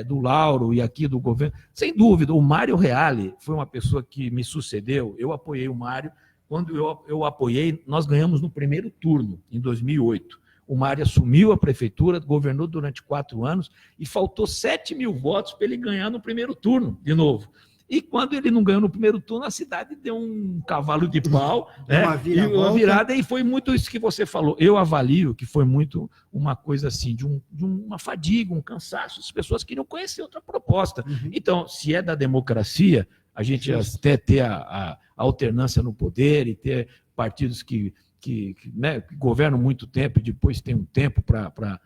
do Lauro e aqui do governo, sem dúvida, o Mário Reale foi uma pessoa que me sucedeu, eu apoiei o Mário, quando eu apoiei, nós ganhamos no primeiro turno, em 2008. O Mário assumiu a prefeitura, governou durante 4 anos e faltou 7 mil votos para ele ganhar no primeiro turno, de novo. E quando ele não ganhou no primeiro turno, a cidade deu um cavalo de pau, né? Uma virada, e foi muito isso que você falou. Eu avalio que foi muito uma coisa assim, de uma fadiga, um cansaço. As pessoas queriam conhecer outra proposta. Então, se é da democracia, a gente até ter a alternância no poder e ter partidos que governam muito tempo e depois tem um tempo para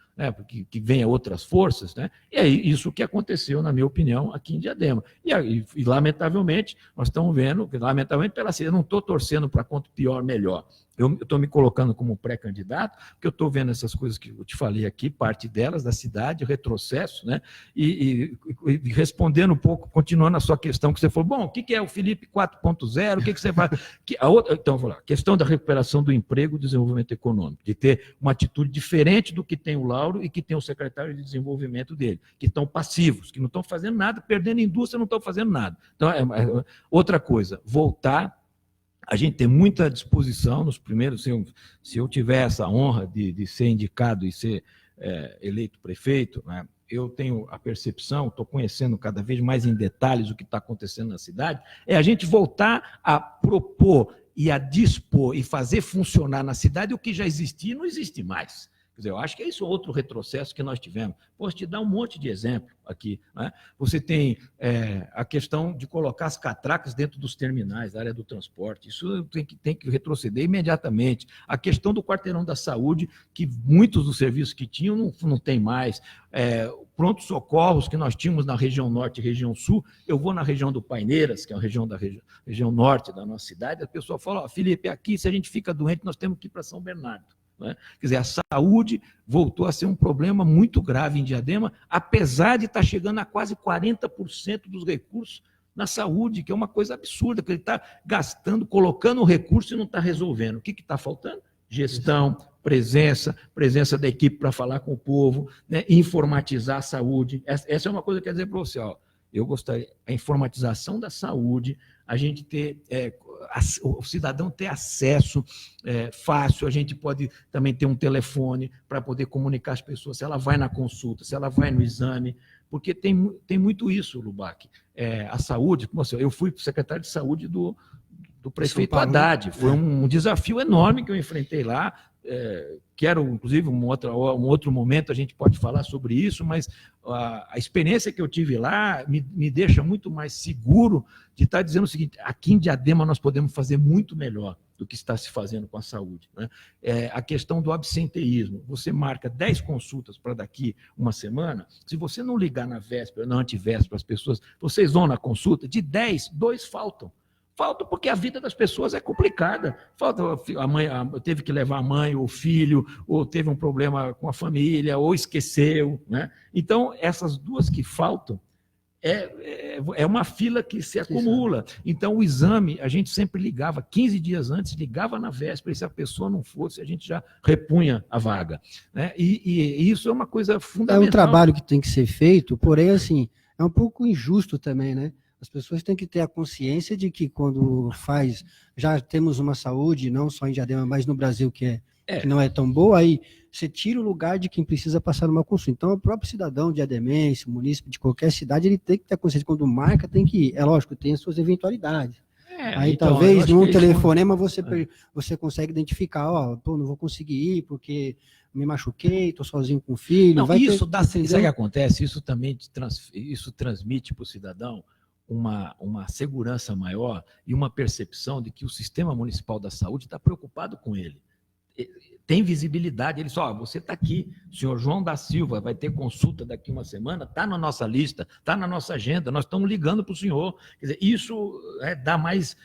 que venha outras forças, né? E é isso que aconteceu, na minha opinião, aqui em Diadema. E lamentavelmente, nós estamos vendo, lamentavelmente, eu não estou torcendo para quanto pior, melhor. Eu estou me colocando como pré-candidato, porque eu estou vendo essas coisas que eu te falei aqui, parte delas, da cidade, retrocesso, né? E respondendo um pouco, continuando a sua questão, que você falou, bom, o que é o Felipe 4.0, o que você faz? Então, vou lá, questão da recuperação do emprego e desenvolvimento econômico, de ter uma atitude diferente do que tem o Lauro e que tem o secretário de desenvolvimento dele, que estão passivos, que não estão fazendo nada, perdendo indústria, não estão fazendo nada. Então, outra coisa, voltar. A gente tem muita disposição nos primeiros, se eu tiver essa honra de ser indicado e ser eleito prefeito, né, eu tenho a percepção, estou conhecendo cada vez mais em detalhes o que está acontecendo na cidade, é a gente voltar a propor e a dispor e fazer funcionar na cidade o que já existia e não existe mais. Quer dizer, eu acho que é isso outro retrocesso que nós tivemos. Posso te dar um monte de exemplo aqui. Né? Você tem a questão de colocar as catracas dentro dos terminais, da área do transporte. Isso tem que retroceder imediatamente. A questão do quarteirão da saúde, que muitos dos serviços que tinham não tem mais. Prontos socorros que nós tínhamos na região norte e região sul. Eu vou na região do Paineiras, que é a região região norte da nossa cidade, a pessoa fala, Felipe, aqui se a gente fica doente, nós temos que ir para São Bernardo. Né? Quer dizer, a saúde voltou a ser um problema muito grave em Diadema, apesar de estar chegando a quase 40% dos recursos na saúde, que é uma coisa absurda, que ele está gastando, colocando o recurso e não está resolvendo. O que está faltando? Gestão, presença da equipe para falar com o povo, né? Informatizar a saúde. Essa é uma coisa que eu quero dizer para você. Ó, eu gostaria, a informatização da saúde, a gente ter... o cidadão ter acesso fácil, a gente pode também ter um telefone para poder comunicar as pessoas, se ela vai na consulta, se ela vai no exame, porque tem muito isso, Lubac. A saúde, eu fui secretário de saúde do prefeito Haddad, foi um desafio enorme que eu enfrentei lá, quero, inclusive, um outro momento a gente pode falar sobre isso, mas a experiência que eu tive lá me deixa muito mais seguro de estar dizendo o seguinte, aqui em Diadema nós podemos fazer muito melhor do que está se fazendo com a saúde. Né? A questão do absenteísmo, você marca 10 consultas para daqui uma semana, se você não ligar na véspera, na antivéspera, as pessoas, vocês vão na consulta, de 10, 2 faltam. Falta porque a vida das pessoas é complicada. Falta a mãe, teve que levar a mãe ou o filho, ou teve um problema com a família, ou esqueceu. Né? Então, essas 2 que faltam, é uma fila que se acumula. Então, o exame, a gente sempre ligava, 15 dias antes, ligava na véspera, e se a pessoa não fosse, a gente já repunha a vaga. Né? E isso é uma coisa fundamental. É um trabalho que tem que ser feito, porém, assim, é um pouco injusto também, né? As pessoas têm que ter a consciência de que quando já temos uma saúde, não só em Diadema, mas no Brasil, que não é tão boa, aí você tira o lugar de quem precisa passar numa consulta. Então, o próprio cidadão diademense, munícipe de qualquer cidade, ele tem que ter a consciência. Quando marca, tem que ir. É lógico, tem as suas eventualidades. Aí, então, talvez, num telefonema, você consegue identificar, não vou conseguir ir porque me machuquei, estou sozinho com o filho. Não, sabe o que acontece? Isso também transmite para o cidadão uma segurança maior e uma percepção de que o sistema municipal da saúde está preocupado com ele. Tem visibilidade, ele só, você está aqui, o senhor João da Silva vai ter consulta daqui uma semana, está na nossa lista, está na nossa agenda, nós estamos ligando para o senhor. Quer dizer, isso dá mais,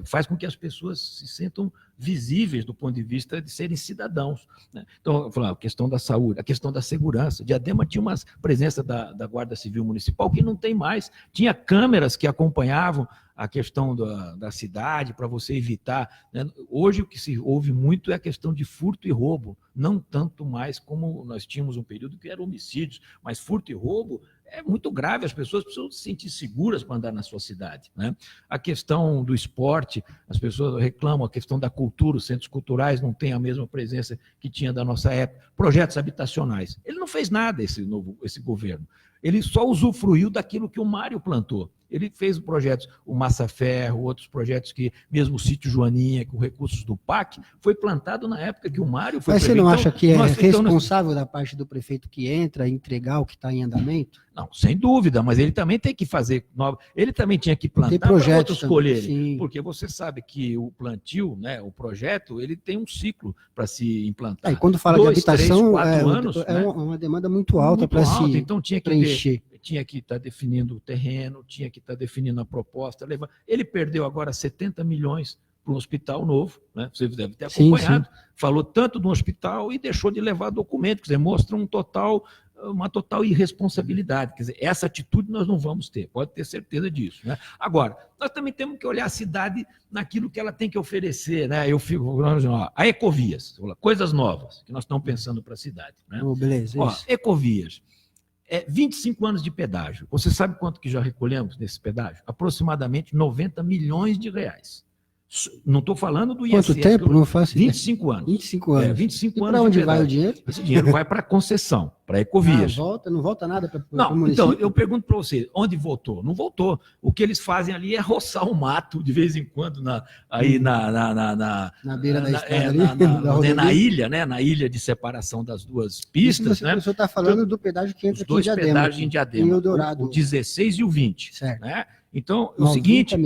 faz com que as pessoas se sintam visíveis do ponto de vista de serem cidadãos. Né? Então, eu falo, a questão da saúde, a questão da segurança. Diadema tinha uma presença da Guarda Civil Municipal que não tem mais. Tinha câmeras que acompanhavam a questão da cidade para você evitar. Né? Hoje o que se ouve muito é a questão de furto e roubo, não tanto mais como nós tínhamos um período que era homicídios, mas furto e roubo é muito grave, as pessoas precisam se sentir seguras para andar na sua cidade. Né? A questão do esporte, as pessoas reclamam, a questão da cultura, os centros culturais não têm a mesma presença que tinha da nossa época. Projetos habitacionais. Ele não fez nada, esse governo. Ele só usufruiu daquilo que o Mário plantou. Ele fez projetos, o Massa Ferro, outros projetos que, mesmo o Sítio Joaninha, com recursos do PAC, foi plantado na época que o Mário foi prefeito. Mas você não acha que é responsável da parte do prefeito que entra entregar o que está em andamento? Não, sem dúvida, mas ele também tem que fazer ele também tinha que plantar para outros colherem, porque você sabe que o plantio, né, o projeto, ele tem um ciclo para se implantar. E quando fala de habitação, 4 anos, né? Uma demanda muito alta para se então tinha que preencher. Tinha que estar definindo o terreno, tinha que estar definindo a proposta. Ele perdeu agora 70 milhões para um hospital novo, né? Você deve ter acompanhado. Sim. Falou tanto do hospital e deixou de levar documento, quer dizer, mostra uma total irresponsabilidade. Quer dizer, essa atitude nós não vamos ter, pode ter certeza disso. Né? Agora, nós também temos que olhar a cidade naquilo que ela tem que oferecer. Né? Eu fico a Ecovias, coisas novas que nós estamos pensando para a cidade. Né? Beleza, Ecovias. 25 anos de pedágio. Você sabe quanto que já recolhemos nesse pedágio? Aproximadamente 90 milhões de reais. Não estou falando do Quanto INSS. tempo? Não faço ideia. 25 anos. 25 anos. 25 e anos. Para onde de vai o verdade. dinheiro? Esse dinheiro vai para concessão, para Ecovias. Não volta nada para o Não, município? então, eu pergunto para você, onde voltou? Não voltou. O que eles fazem ali é roçar o mato, de vez em quando, na beira da estrada na ilha, né? Na ilha de separação das duas pistas. Isso, né? O senhor está falando do pedágio que entra os dois aqui em Diadema. pedágios em Diadema, em Eldorado. o 16 e o 20. Certo. Né? Então, o seguinte,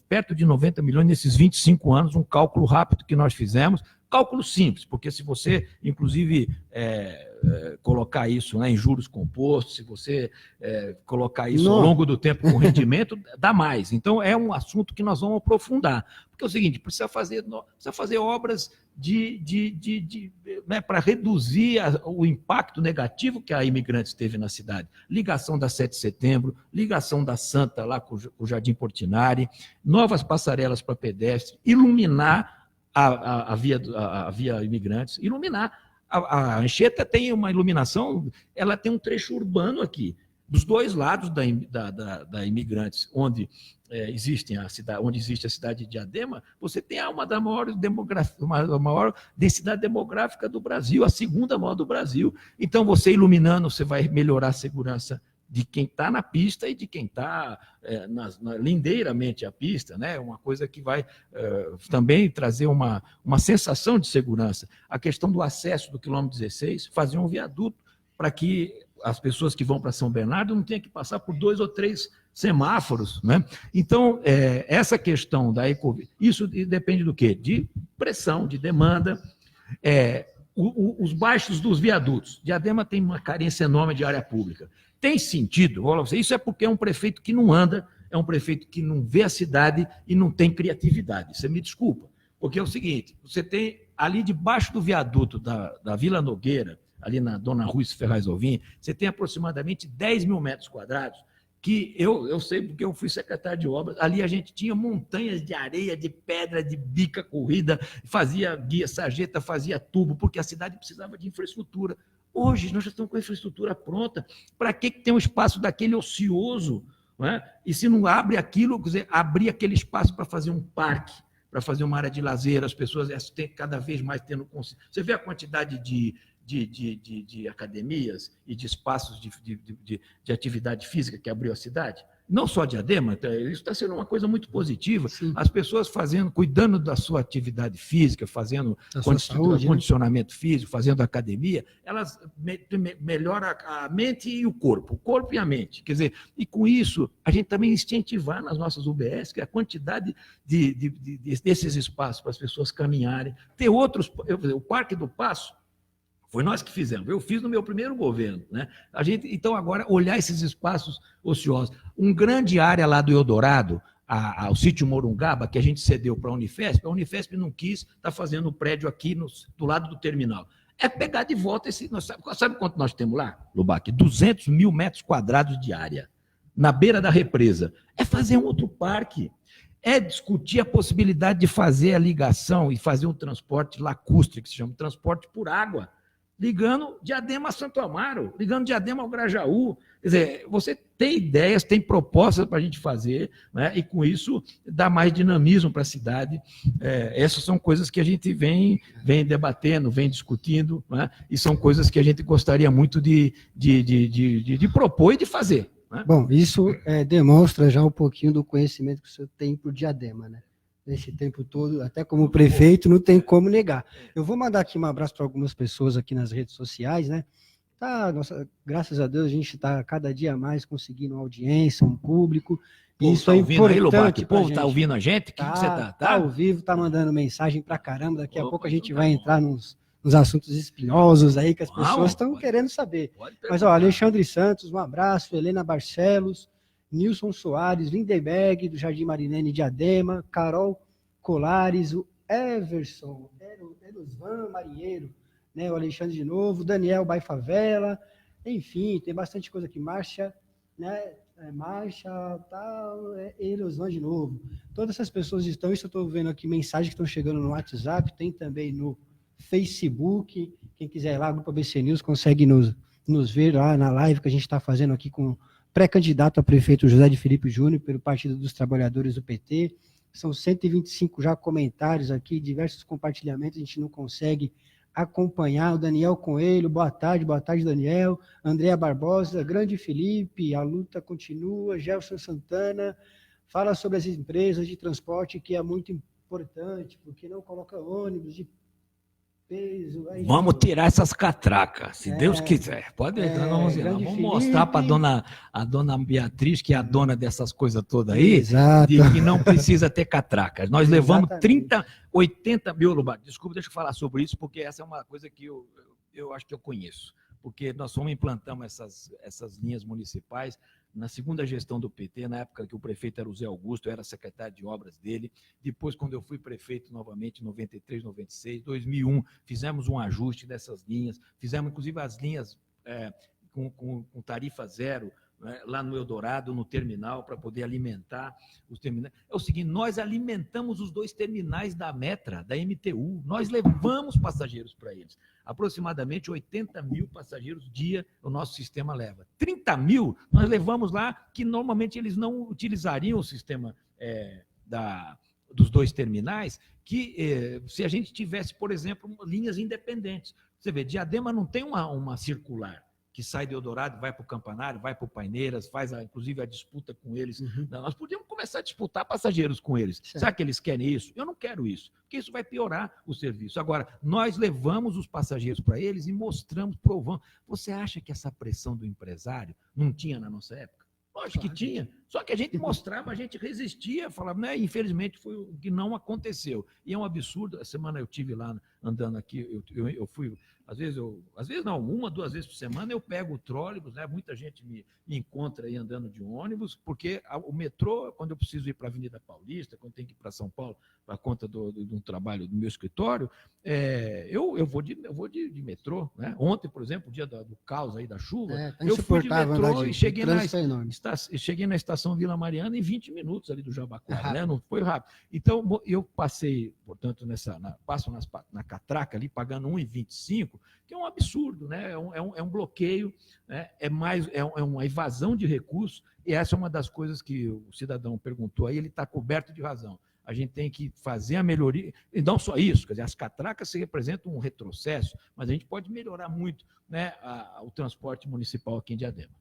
perto de 90 milhões nesses 25 anos, um cálculo rápido que nós fizemos, cálculo simples, porque se você, inclusive, colocar isso, né, em juros compostos, se você colocar isso ao longo do tempo com rendimento, dá mais. Então, é um assunto que nós vamos aprofundar. Porque é o seguinte, precisa fazer obras né, para reduzir o impacto negativo que a Imigrantes teve na cidade. Ligação da 7 de setembro, ligação da Santa lá com o Jardim Portinari, novas passarelas para pedestres, iluminar a via Imigrantes, iluminar. A Anchieta tem uma iluminação, ela tem um trecho urbano aqui, dos dois lados da Imigrantes, onde existe a cidade de Diadema, você tem uma maior densidade demográfica do Brasil, a segunda maior do Brasil. Então, você iluminando, você vai melhorar a segurança de quem está na pista e de quem está lindeiramente a pista, né? Uma coisa que vai também trazer uma sensação de segurança. A questão do acesso do quilômetro 16, fazer um viaduto para que as pessoas que vão para São Bernardo não tenham que passar por 2 ou 3 semáforos, né? Então, essa questão da Ecovia, isso depende do quê? De pressão, de demanda, os baixos dos viadutos. Diadema tem uma carência enorme de área pública. Tem sentido? Isso é porque é um prefeito que não anda, é um prefeito que não vê a cidade e não tem criatividade. Você me desculpa, porque é o seguinte, você tem ali debaixo do viaduto da Vila Nogueira, ali na Dona Ruiz Ferraz Alvim, você tem aproximadamente 10 mil metros quadrados, que eu sei porque eu fui secretário de obras, ali a gente tinha montanhas de areia, de pedra, de bica corrida, fazia guia, sarjeta, fazia tubo, porque a cidade precisava de infraestrutura. Hoje nós já estamos com a infraestrutura pronta, para que tem um espaço daquele ocioso? Não é? E se não abre aquilo, quer dizer, abrir aquele espaço para fazer um parque, para fazer uma área de lazer, as pessoas têm cada vez mais tendo consciência. Você vê a quantidade de academias e de espaços de atividade física que abriu a cidade? Não só Diadema, isso está sendo uma coisa muito positiva. Sim. As pessoas cuidando da sua atividade física, fazendo condicionamento físico, fazendo academia, elas melhoram a mente e o corpo e a mente. Quer dizer, e com isso, a gente também incentivar nas nossas UBS que a quantidade desses espaços para as pessoas caminharem. Ter outros, o Parque do Paço, foi nós que fizemos. Eu fiz no meu primeiro governo, né? Então, agora, olhar esses espaços ociosos. Uma grande área lá do Eldorado, ao sítio Morungaba, que a gente cedeu para a Unifesp não quis, está fazendo um prédio aqui do lado do terminal. É pegar de volta esse... Sabe quanto nós temos lá, Lubac? 200 mil metros quadrados de área, na beira da represa. É fazer um outro parque. É discutir a possibilidade de fazer a ligação e fazer um transporte lacustre, que se chama transporte por água, ligando Diadema a Santo Amaro, ligando Diadema ao Grajaú. Quer dizer, você tem ideias, tem propostas para a gente fazer, né? E com isso dá mais dinamismo para a cidade. Essas são coisas que a gente vem debatendo, vem discutindo, né? E são coisas que a gente gostaria muito de propor e de fazer. Né? Bom, isso demonstra já um pouquinho do conhecimento que o senhor tem por Diadema, né? Nesse tempo todo, até como prefeito, não tem como negar. Eu vou mandar aqui um abraço para algumas pessoas aqui nas redes sociais, né? Graças a Deus, a gente está cada dia mais conseguindo audiência, um público. Isso é importante. O povo está ouvindo a gente? Tá, que você tá ao vivo, tá mandando mensagem para caramba. Daqui a pouco a gente vai entrar nos assuntos espinhosos aí que as pessoas estão querendo saber. Mas, Alexandre Santos, um abraço. Helena Barcelos, Nilson Soares, Lindenberg, do Jardim Marinene Diadema, Carol Colares, o Everson, Erosvan Marinheiro, né, o Alexandre de novo, Daniel Baifavela, enfim, tem bastante coisa aqui, Márcia, né, Erosvan de novo. Todas essas pessoas estão, isso eu estou vendo aqui, mensagens que estão chegando no WhatsApp, tem também no Facebook, quem quiser ir lá, Grupo ABC News, consegue nos ver lá na live que a gente está fazendo aqui com pré-candidato a prefeito José de Felipe Júnior, pelo Partido dos Trabalhadores do PT, São 125 já comentários aqui, diversos compartilhamentos, a gente não consegue acompanhar. O Daniel Coelho, boa tarde, Daniel. Andréa Barbosa, grande Felipe, a luta continua. Gelson Santana, fala sobre as empresas de transporte, que é muito importante, porque não coloca ônibus de peso. Aí, vamos tirar essas catracas, se Deus quiser. Pode entrar, vamos mostrar para a dona Beatriz, que é a dona dessas coisas todas aí, de que não precisa ter catracas. Nós levamos 80 mil, Lobato, desculpa, deixa eu falar sobre isso, porque essa é uma coisa que eu acho que eu conheço. Porque nós implantamos essas linhas municipais na segunda gestão do PT, na época que o prefeito era o Zé Augusto, eu era secretário de obras dele. Depois, quando eu fui prefeito novamente, em 93, 96, 2001, fizemos um ajuste dessas linhas, fizemos inclusive as linhas com tarifa zero, né, lá no Eldorado, no terminal, para poder alimentar os terminais. É o seguinte, nós alimentamos os 2 terminais da Metra, da MTU, nós levamos passageiros para eles. Aproximadamente 80 mil passageiros dia o nosso sistema leva. 30 mil nós levamos lá, que normalmente eles não utilizariam o sistema dos 2 terminais, que se a gente tivesse, por exemplo, linhas independentes. Você vê, Diadema não tem uma circular que sai do Eldorado, vai para o Campanário, vai para o Paineiras, faz inclusive a disputa com eles. Uhum. Nós podíamos começar a disputar passageiros com eles. Certo. Será que eles querem isso? Eu não quero isso, porque isso vai piorar o serviço. Agora, nós levamos os passageiros para eles e mostramos, provamos. Você acha que essa pressão do empresário não tinha na nossa época? Lógico que tinha, só que a gente mostrava, a gente resistia, falava, né? Infelizmente foi o que não aconteceu. E é um absurdo, a semana eu tive lá andando aqui, eu fui, às vezes não, 1, 2 vezes por semana eu pego o trólebus, né? Muita gente me encontra aí andando de ônibus, porque o metrô, quando eu preciso ir para a Avenida Paulista, quando tenho que ir para São Paulo, para conta do trabalho do meu escritório, eu vou de metrô, né? Ontem, por exemplo, o dia do caos aí da chuva, eu fui de metrô e cheguei na estação Vila Mariana em 20 minutos ali do Jabaquara, né? Não foi rápido. Então, eu passei, portanto, passo na catraca ali, pagando R$ 1,25, que é um absurdo, né? É um bloqueio, né? É uma evasão de recursos, e essa é uma das coisas que o cidadão perguntou aí, ele está coberto de razão. A gente tem que fazer a melhoria, e não só isso, quer dizer, as catracas se representam um retrocesso, mas a gente pode melhorar muito, né, o transporte municipal aqui em Diadema.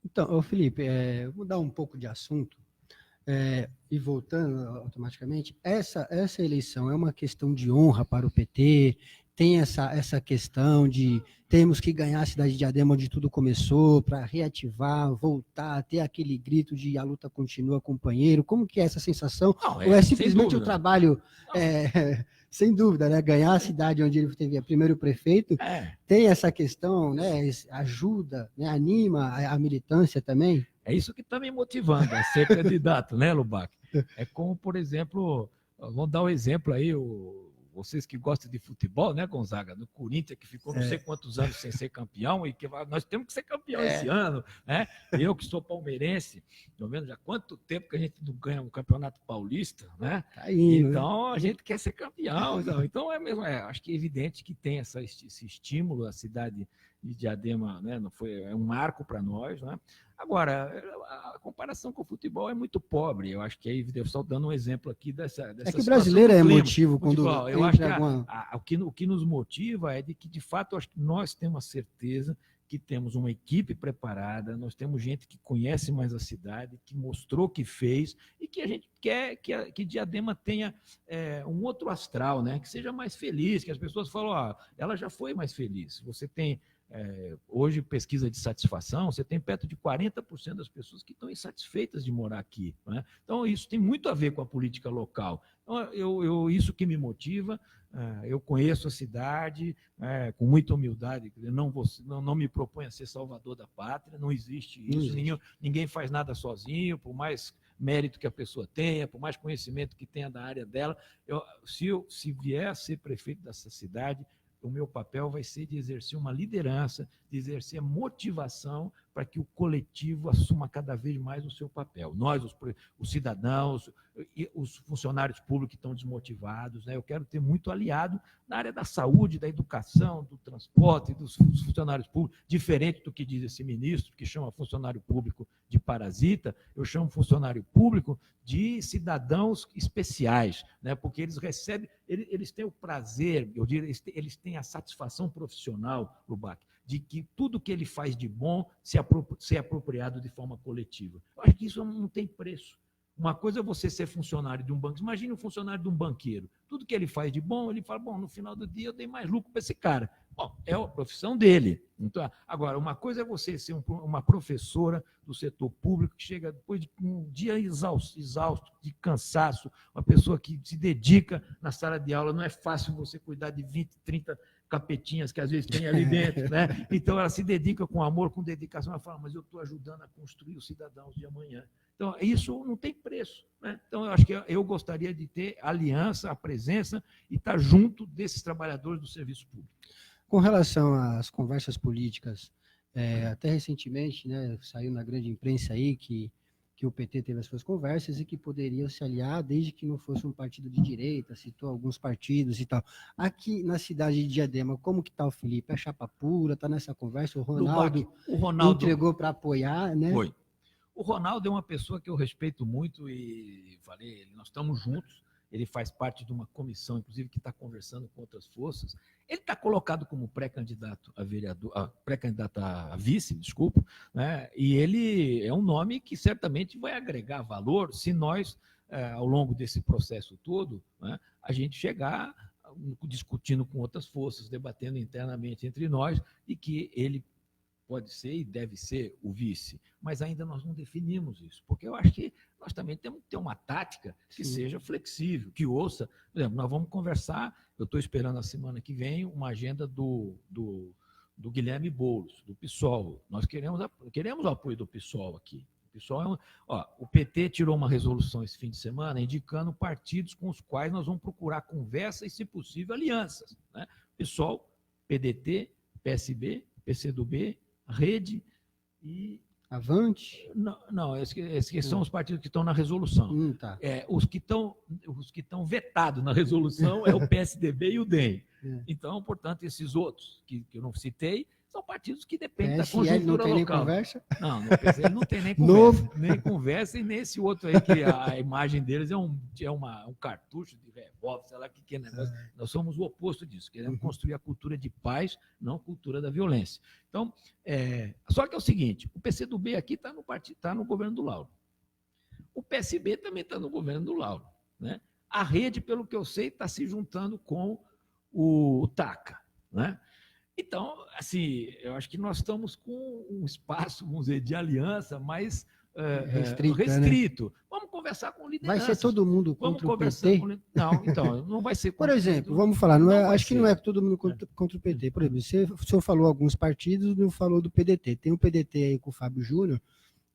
Então, Felipe, vou mudar um pouco de assunto, e voltando automaticamente, essa eleição é uma questão de honra para o PT, tem essa questão de temos que ganhar a cidade de Diadema onde tudo começou, para reativar, voltar, ter aquele grito de a luta continua, companheiro. Como que é essa sensação? Não, ou é simplesmente o trabalho, sem dúvida, né? Ganhar a cidade onde ele teve primeiro prefeito, tem essa questão, né? Ajuda, né? Anima a militância também? É isso que está me motivando a ser candidato, né, Lubac? É como, por exemplo, vamos dar um exemplo aí, vocês que gostam de futebol, né, Gonzaga? No Corinthians, que ficou não sei quantos anos sem ser campeão, e que nós temos que ser campeão esse ano, né? Eu que sou palmeirense, estou vendo já quanto tempo que a gente não ganha um campeonato paulista, né? Tá indo, então, a gente quer ser campeão. Então acho que é evidente que tem esse estímulo, a cidade de Diadema, né? É um marco para nós, né? Agora, a comparação com o futebol é muito pobre. Eu acho que aí eu estou dando um exemplo aqui dessa que o brasileiro é emotivo quando eu acho que o que nos motiva é de que, de fato, eu acho que nós temos a certeza que temos uma equipe preparada, nós temos gente que conhece mais a cidade, que mostrou que fez, e que a gente quer que Diadema tenha um outro astral, né? Que seja mais feliz, que as pessoas falam, ela já foi mais feliz. Você tem... hoje, pesquisa de satisfação, você tem perto de 40% das pessoas que estão insatisfeitas de morar aqui, né? Então, isso tem muito a ver com a política local. Então, isso que me motiva. Eu conheço a cidade com muita humildade, não me proponho a ser salvador da pátria, não existe isso, ninguém faz nada sozinho, por mais mérito que a pessoa tenha, por mais conhecimento que tenha da área dela. Se vier a ser prefeito dessa cidade, o meu papel vai ser de exercer uma liderança, de exercer motivação para que o coletivo assuma cada vez mais o seu papel. Nós, os cidadãos, e os funcionários públicos que estão desmotivados, né? Eu quero ter muito aliado na área da saúde, da educação, do transporte, dos funcionários públicos, diferente do que diz esse ministro, que chama funcionário público de parasita, eu chamo funcionário público de cidadãos especiais, né? Porque eles recebem, eles têm o prazer, eu diria, eles têm a satisfação profissional, Lubac, de que tudo que ele faz de bom ser apropriado de forma coletiva. Eu acho que isso não tem preço. Uma coisa é você ser funcionário de um banco. Imagine um funcionário de um banqueiro. Tudo que ele faz de bom, ele fala, bom, no final do dia eu dei mais lucro para esse cara. Bom, é a profissão dele. Então, agora, uma coisa é você ser uma professora do setor público que chega depois de um dia exausto, de cansaço, uma pessoa que se dedica na sala de aula. Não é fácil você cuidar de 20, 30 capetinhas que às vezes tem ali dentro, né? Então, ela se dedica com amor, com dedicação. Ela fala, mas eu estou ajudando a construir os cidadãos de amanhã. Então, isso não tem preço, né? Então, eu acho que eu gostaria de ter a aliança, a presença e estar junto desses trabalhadores do serviço público. Com relação às conversas políticas, até recentemente, né, saiu na grande imprensa aí que o PT teve as suas conversas e que poderiam se aliar desde que não fosse um partido de direita, citou alguns partidos e tal. Aqui na cidade de Diadema, como que está o Felipe? É chapa pura? Está nessa conversa? O Ronaldo entregou para apoiar, né? Foi. O Ronaldo é uma pessoa que eu respeito muito e falei, nós estamos juntos, ele faz parte de uma comissão, inclusive, que está conversando com outras forças. Ele está colocado como pré-candidato a vereador, pré-candidato a vice, desculpa, né? E ele é um nome que certamente vai agregar valor se nós, ao longo desse processo todo, né, a gente chegar discutindo com outras forças, debatendo internamente entre nós, e que ele pode ser e deve ser o vice, mas ainda nós não definimos isso, porque eu acho que nós também temos que ter uma tática que seja flexível, que ouça. Por exemplo, nós vamos conversar, eu estou esperando a semana que vem uma agenda do Guilherme Boulos, do PSOL. Nós queremos o apoio do PSOL aqui. O PSOL o PT tirou uma resolução esse fim de semana indicando partidos com os quais nós vamos procurar conversa e, se possível, alianças, né? PSOL, PDT, PSB, PCdoB, Rede e... Avante? Não, esses são os partidos que estão na resolução. Tá. Os que estão vetados na resolução é o PSDB e o DEM. Então, portanto, esses outros que eu não citei são partidos que dependem da conjuntura não tem local. Nem conversa? Não, no PSL não tem nem conversa. Nem conversa, e nesse outro aí, que a imagem deles é um cartucho de revólver, sei lá o que é negócio. Nós somos o oposto disso, queremos construir a cultura de paz, não a cultura da violência. Então, só que é o seguinte, o PCdoB aqui está no governo do Lauro. O PSB também está no governo do Lauro, né? A Rede, pelo que eu sei, está se juntando com o TACA, né? Então, assim, eu acho que nós estamos com um espaço, vamos dizer, de aliança mais restrito. Né? Vamos conversar com lideranças. Vai ser todo mundo contra o PT? Não, então, não vai ser contra Por exemplo, vamos falar, acho que não é todo mundo contra o PT. Por exemplo, o senhor falou alguns partidos, não falou do PDT. Tem o PDT aí com o Fábio Júnior,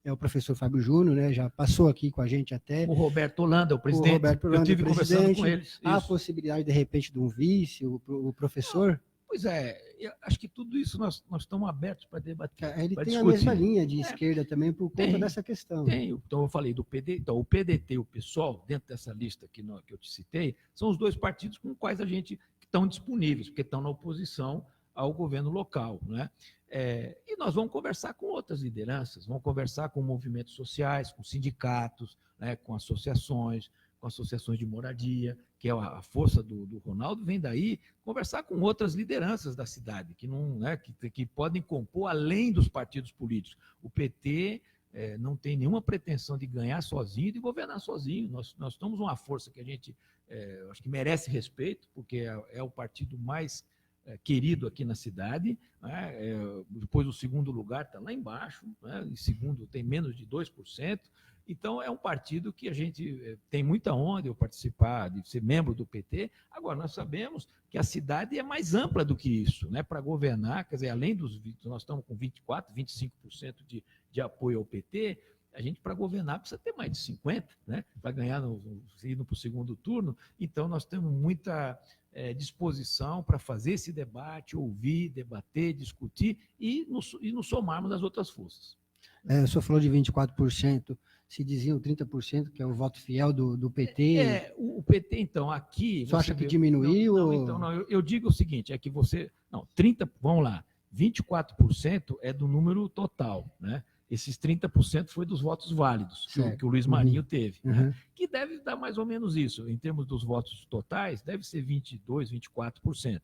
o professor Fábio Júnior, né, já passou aqui com a gente até. O Roberto Holanda, o presidente. O Roberto Holanda, eu estive conversando com eles. Há a possibilidade, de repente, de um vice, o professor? Pois eu acho que tudo isso nós estamos abertos para debater. Ele tem discutir. A mesma linha de esquerda também por conta dessa questão. Tem. Então, eu falei do PDT. Então, o PDT e o PSOL, dentro dessa lista que eu te citei, são os dois partidos com os quais a gente estão disponíveis, porque estão na oposição ao governo local, né? E nós vamos conversar com outras lideranças, vamos conversar com movimentos sociais, com sindicatos, né, com associações de moradia, que é a força do Ronaldo, vem daí, conversar com outras lideranças da cidade, que, não, né, que podem compor além dos partidos políticos. O PT não tem nenhuma pretensão de ganhar sozinho e de governar sozinho. Nós somos uma força que a gente acho que merece respeito, porque é o partido mais querido aqui na cidade, né? Depois o segundo lugar está lá embaixo, né? Em segundo tem menos de 2%. Então, é um partido que a gente tem muita honra de eu participar, de ser membro do PT. Agora, nós sabemos que a cidade é mais ampla do que isso, né? Para governar, quer dizer, além nós estamos com 24%, 25% de apoio ao PT, A gente, para governar, precisa ter mais de 50, né? Para ganhar, indo para o segundo turno. Então, nós temos muita disposição para fazer esse debate, ouvir, debater, discutir e nos somarmos das outras forças. O senhor falou de 24%, se diziam 30%, que é o voto fiel do PT. O PT, então, aqui... Você acha que diminuiu? Não, eu digo o seguinte, é que você... Não, 30%, vamos lá, 24% é do número total, né? Esses 30% foi dos votos válidos que o Luiz Marinho teve, né? Que deve dar mais ou menos isso. Em termos dos votos totais, deve ser 22%, 24%.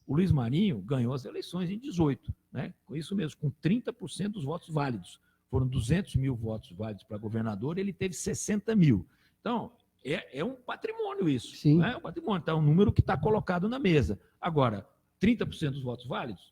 O Luiz Marinho ganhou as eleições em 18, né? Com isso mesmo, com 30% dos votos válidos. Foram 200 mil votos válidos para governador, ele teve 60 mil. Então, é um patrimônio isso. Sim. Né? É um patrimônio, tá? Um número que está colocado na mesa. Agora, 30% dos votos válidos?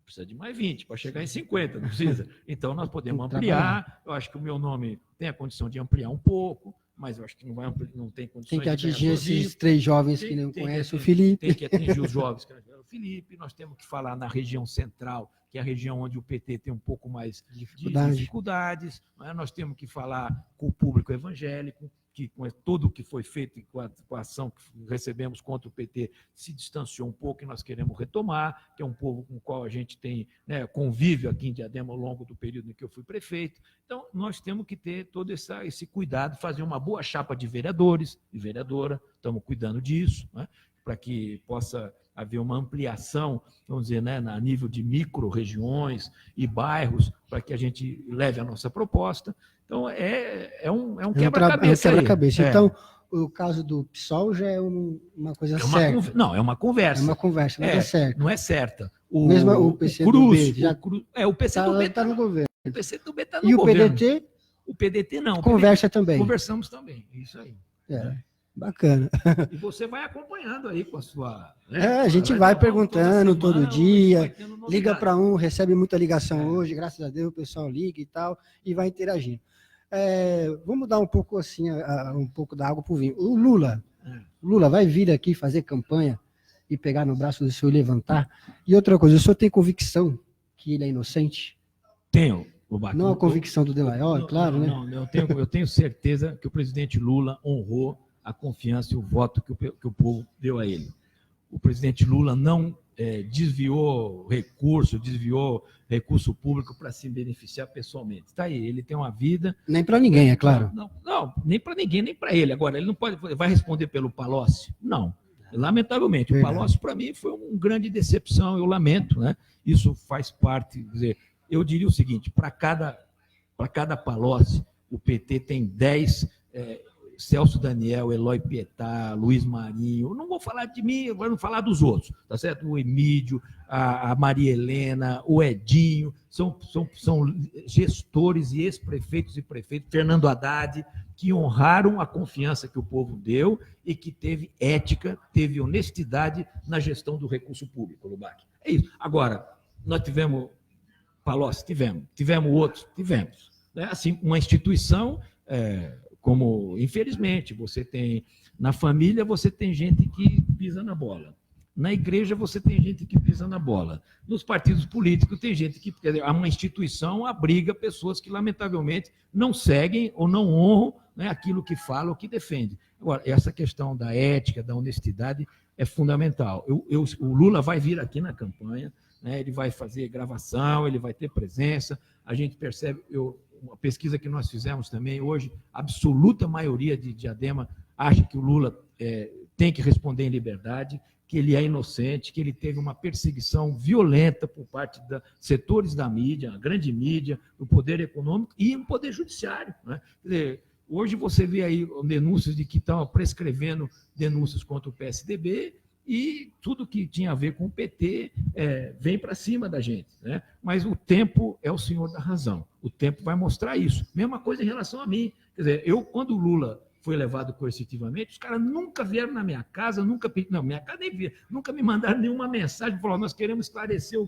Precisa de mais 20 para chegar em 50, não precisa. Então, nós podemos ampliar. Eu acho que o meu nome tem a condição de ampliar um pouco, mas eu acho que não tem condições. Tem que atingir esses 3 jovens que não conhecem o Felipe. Tem que atingir os jovens que não conhecem o Felipe. Nós temos que falar na região central, que é a região onde o PT tem um pouco mais de dificuldades. Né? Nós temos que falar com o público evangélico, que com tudo que foi feito e com a ação que recebemos contra o PT se distanciou um pouco e nós queremos retomar, que é um povo com o qual a gente tem, né, convívio aqui em Diadema ao longo do período em que eu fui prefeito. Então, nós temos que ter todo esse cuidado, fazer uma boa chapa de vereadores e vereadora, estamos cuidando disso, né, para que possa haver uma ampliação, vamos dizer, né, a nível de micro-regiões e bairros, para que a gente leve a nossa proposta. Então, é um quebra-cabeça. Então, o caso do PSOL já é uma coisa certa. Não, é uma conversa. É uma conversa, mas é certa. Não é certa. Mesmo o PCdoB o PCdoB está no governo. O PCdoB está no governo. E o PDT? O PDT não. Conversa também. Conversamos também, isso aí. Bacana. E você vai acompanhando aí com a sua... Né? A gente vai perguntando todo dia, liga para um, recebe muita ligação hoje, graças a Deus o pessoal liga e tal, e vai interagindo. Vamos dar um pouco assim, um pouco da água para o vinho. O Lula vai vir aqui fazer campanha e pegar no braço do senhor e levantar? E outra coisa, o senhor tem convicção que ele é inocente? Tenho. Não a convicção do Delaiol, claro, né? Não, eu tenho certeza que o presidente Lula honrou a confiança e o voto que o povo deu a ele. O presidente Lula não desviou recurso público para se beneficiar pessoalmente. Está aí, ele tem uma vida... Nem para ninguém, é claro. Não, nem para ninguém, nem para ele. Agora, ele não vai responder pelo Palocci? Não. Lamentavelmente, o Palocci, para mim, foi uma grande decepção, eu lamento, né? Isso faz parte, quer dizer, eu diria o seguinte, para cada Palocci, o PT tem 10... Celso Daniel, Eloy Pietá, Luiz Marinho, não vou falar de mim, vou falar dos outros, tá certo? O Emídio, a Maria Helena, o Edinho, são gestores e ex-prefeitos e prefeitos, Fernando Haddad, que honraram a confiança que o povo deu e que teve ética, teve honestidade na gestão do recurso público, Lubac. É isso. Agora, nós tivemos Palocci, tivemos outros, tivemos. Né? Assim, uma instituição... como, infelizmente, você tem, na família você tem gente que pisa na bola, na igreja você tem gente que pisa na bola, nos partidos políticos tem gente que, quer dizer, uma instituição abriga pessoas que, lamentavelmente, não seguem ou não honram, né, aquilo que fala ou que defende. Agora, essa questão da ética, da honestidade é fundamental. O Lula vai vir aqui na campanha, né, ele vai fazer gravação, ele vai ter presença, a gente percebe... Uma pesquisa que nós fizemos também hoje, a absoluta maioria de Diadema acha que o Lula tem que responder em liberdade, que ele é inocente, que ele teve uma perseguição violenta por parte de setores da mídia, a grande mídia, o poder econômico e o poder judiciário. Né? Quer dizer, hoje você vê aí denúncias de que estão prescrevendo denúncias contra o PSDB, e tudo que tinha a ver com o PT vem para cima da gente. Né? Mas o tempo é o senhor da razão. O tempo vai mostrar isso. Mesma coisa em relação a mim. Quer dizer, quando o Lula foi levado coercitivamente, os caras nunca vieram na minha casa, nunca me mandaram nenhuma mensagem, falaram, nós queremos esclarecer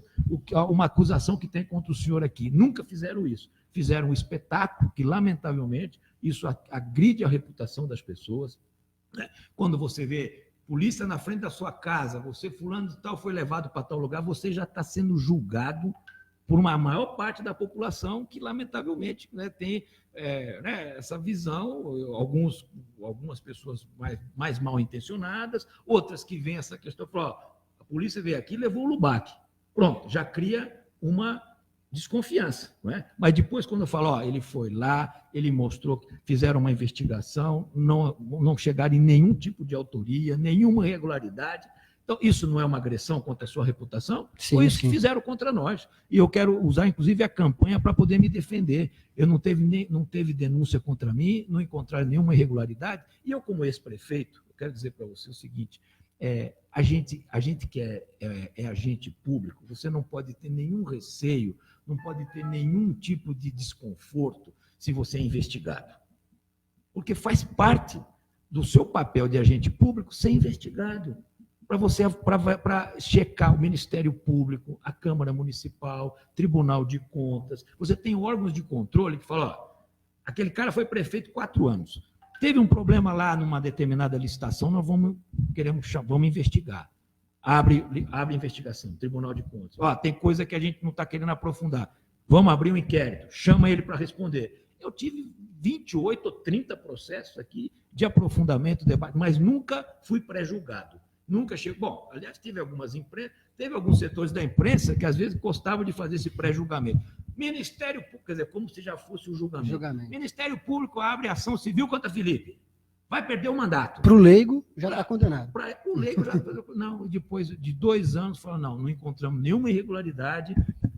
uma acusação que tem contra o senhor aqui. Nunca fizeram isso. Fizeram um espetáculo que, lamentavelmente, isso agride a reputação das pessoas. Né? Quando você vê polícia na frente da sua casa, você fulano de tal foi levado para tal lugar, você já está sendo julgado por uma maior parte da população que, lamentavelmente, né, tem essa visão, algumas pessoas mais mal intencionadas, outras que veem essa questão, falam, a polícia veio aqui e levou o Lubac. Pronto, já cria uma desconfiança. Não é? Mas depois, quando eu falo, ele foi lá, ele mostrou, fizeram uma investigação, não chegaram em nenhum tipo de autoria, nenhuma irregularidade. Então, isso não é uma agressão contra a sua reputação? Sim, foi isso sim. que fizeram contra nós. E eu quero usar, inclusive, a campanha para poder me defender. Não teve denúncia contra mim, não encontraram nenhuma irregularidade. E eu, como ex-prefeito, eu quero dizer para você o seguinte, a gente que é agente público, você não pode ter nenhum receio, não pode ter nenhum tipo de desconforto se você é investigado. Porque faz parte do seu papel de agente público ser investigado. Para checar o Ministério Público, a Câmara Municipal, Tribunal de Contas. Você tem órgãos de controle que falam, aquele cara foi prefeito 4 anos. Teve um problema lá numa determinada licitação, nós vamos investigar. Abre investigação, Tribunal de Contas. Tem coisa que a gente não está querendo aprofundar. Vamos abrir um inquérito, chama ele para responder. Eu tive 28 ou 30 processos aqui de aprofundamento, debate, mas nunca fui pré-julgado. Nunca chegou. Bom, aliás, teve alguns setores da imprensa que às vezes gostavam de fazer esse pré-julgamento. Ministério Público, quer dizer, como se já fosse o julgamento. Ministério Público abre ação civil contra Felipe. Vai perder o mandato. Para o leigo, já está condenado. O leigo já. Não, depois de 2 anos, falou: não encontramos nenhuma irregularidade,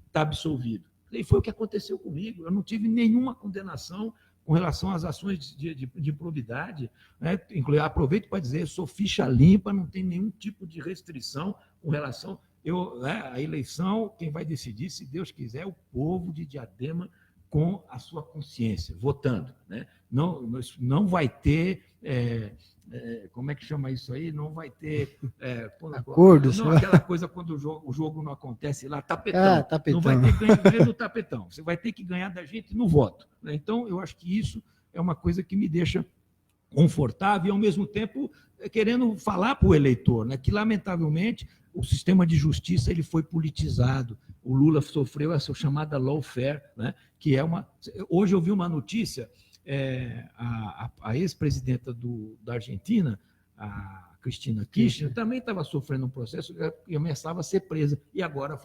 está absolvido. E foi o que aconteceu comigo. Eu não tive nenhuma condenação com relação às ações de improbidade. Né? Aproveito para dizer, eu sou ficha limpa, não tem nenhum tipo de restrição com relação. A eleição, quem vai decidir, se Deus quiser, é o povo de Diadema com a sua consciência, votando. Né? Não vai ter. Como é que chama isso aí? Não vai ter acordos. Aquela coisa quando o jogo não acontece lá, tapetão. Tapetão. Não vai ter que ganhar do tapetão. Você vai ter que ganhar da gente no voto. Né? Então, eu acho que isso é uma coisa que me deixa confortável e, ao mesmo tempo, querendo falar para o eleitor, né, que, lamentavelmente, o sistema de justiça ele foi politizado. O Lula sofreu essa chamada lawfare, né, que é uma... Hoje eu vi uma notícia, a ex-presidenta da Argentina, a Cristina Kirchner, também estava sofrendo um processo e ameaçava a ser presa. E agora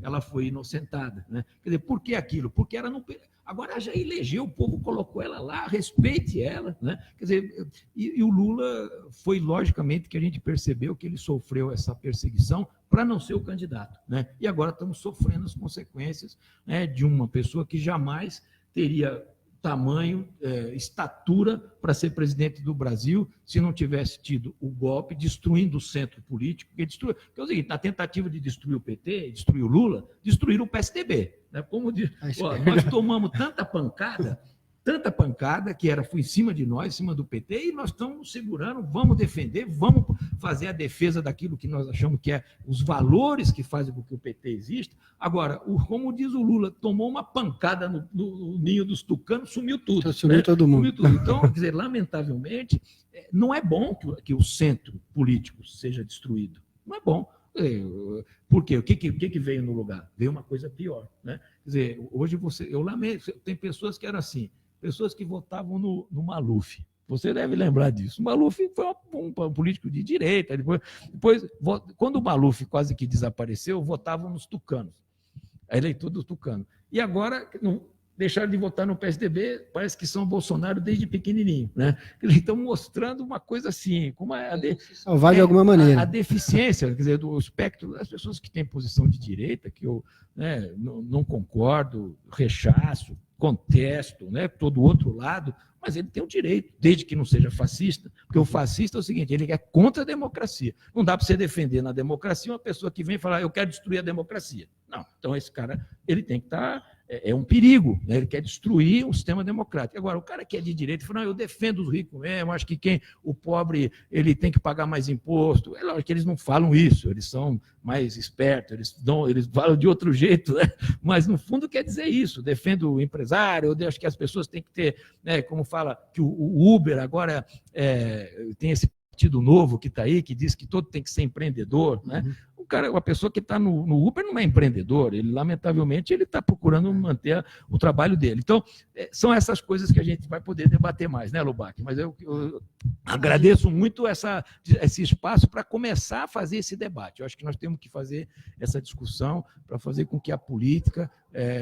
ela foi inocentada. Né? Quer dizer, por que aquilo? Porque ela não... Agora já elegeu, o povo colocou ela lá, respeite ela. Né? Quer dizer, e o Lula foi, logicamente, que a gente percebeu que ele sofreu essa perseguição para não ser o candidato. Né? E agora estamos sofrendo as consequências, né, de uma pessoa que jamais teria tamanho, estatura para ser presidente do Brasil se não tivesse tido o golpe, destruindo o centro político. Porque é o seguinte, na tentativa de destruir o PT, destruir o Lula, destruíram o PSDB. Né? Como nós tomamos tanta pancada que foi em cima de nós, em cima do PT, e nós estamos segurando, vamos defender, vamos fazer a defesa daquilo que nós achamos que é os valores que fazem com que o PT exista. Agora, como diz o Lula, tomou uma pancada no ninho dos tucanos, sumiu tudo. Sumiu todo mundo. Sumiu tudo. Então, quer dizer, lamentavelmente, não é bom que o centro político seja destruído. Não é bom. Por quê? O que veio no lugar? Veio uma coisa pior. Né? Quer dizer, hoje eu lamento, tem pessoas que eram assim, pessoas que votavam no Maluf. Você deve lembrar disso. O Maluf foi um político de direita. Depois, quando o Maluf quase que desapareceu, votavam nos tucanos. A eleitor do tucano. E agora deixaram de votar no PSDB, parece que são Bolsonaro desde pequenininho. Né? Eles estão mostrando uma coisa assim, como salvar de alguma maneira. A deficiência, quer dizer, do espectro das pessoas que têm posição de direita, que eu não concordo, rechaço, contesto, né, todo o outro lado, mas ele tem o direito, desde que não seja fascista, porque o fascista é o seguinte, ele é contra a democracia. Não dá para você defender na democracia uma pessoa que vem falar, eu quero destruir a democracia. Não, então esse cara, ele tem que estar... É um perigo, né? Ele quer destruir um sistema democrático. Agora, o cara que é de direita fala, não, eu defendo os ricos mesmo, acho que o pobre ele tem que pagar mais imposto. É lógico que eles não falam isso, eles são mais espertos, eles falam de outro jeito, né? Mas no fundo quer dizer isso, defendo o empresário, eu acho que as pessoas têm que ter, né, como fala, que o Uber agora tem esse partido novo que está aí, que diz que todo tem que ser empreendedor. Né? uma pessoa que está no Uber não é empreendedor, ele, lamentavelmente, ele está procurando manter o trabalho dele. Então, são essas coisas que a gente vai poder debater mais, né, Lubac? Mas eu agradeço muito esse espaço para começar a fazer esse debate. Eu acho que nós temos que fazer essa discussão para fazer com que a política,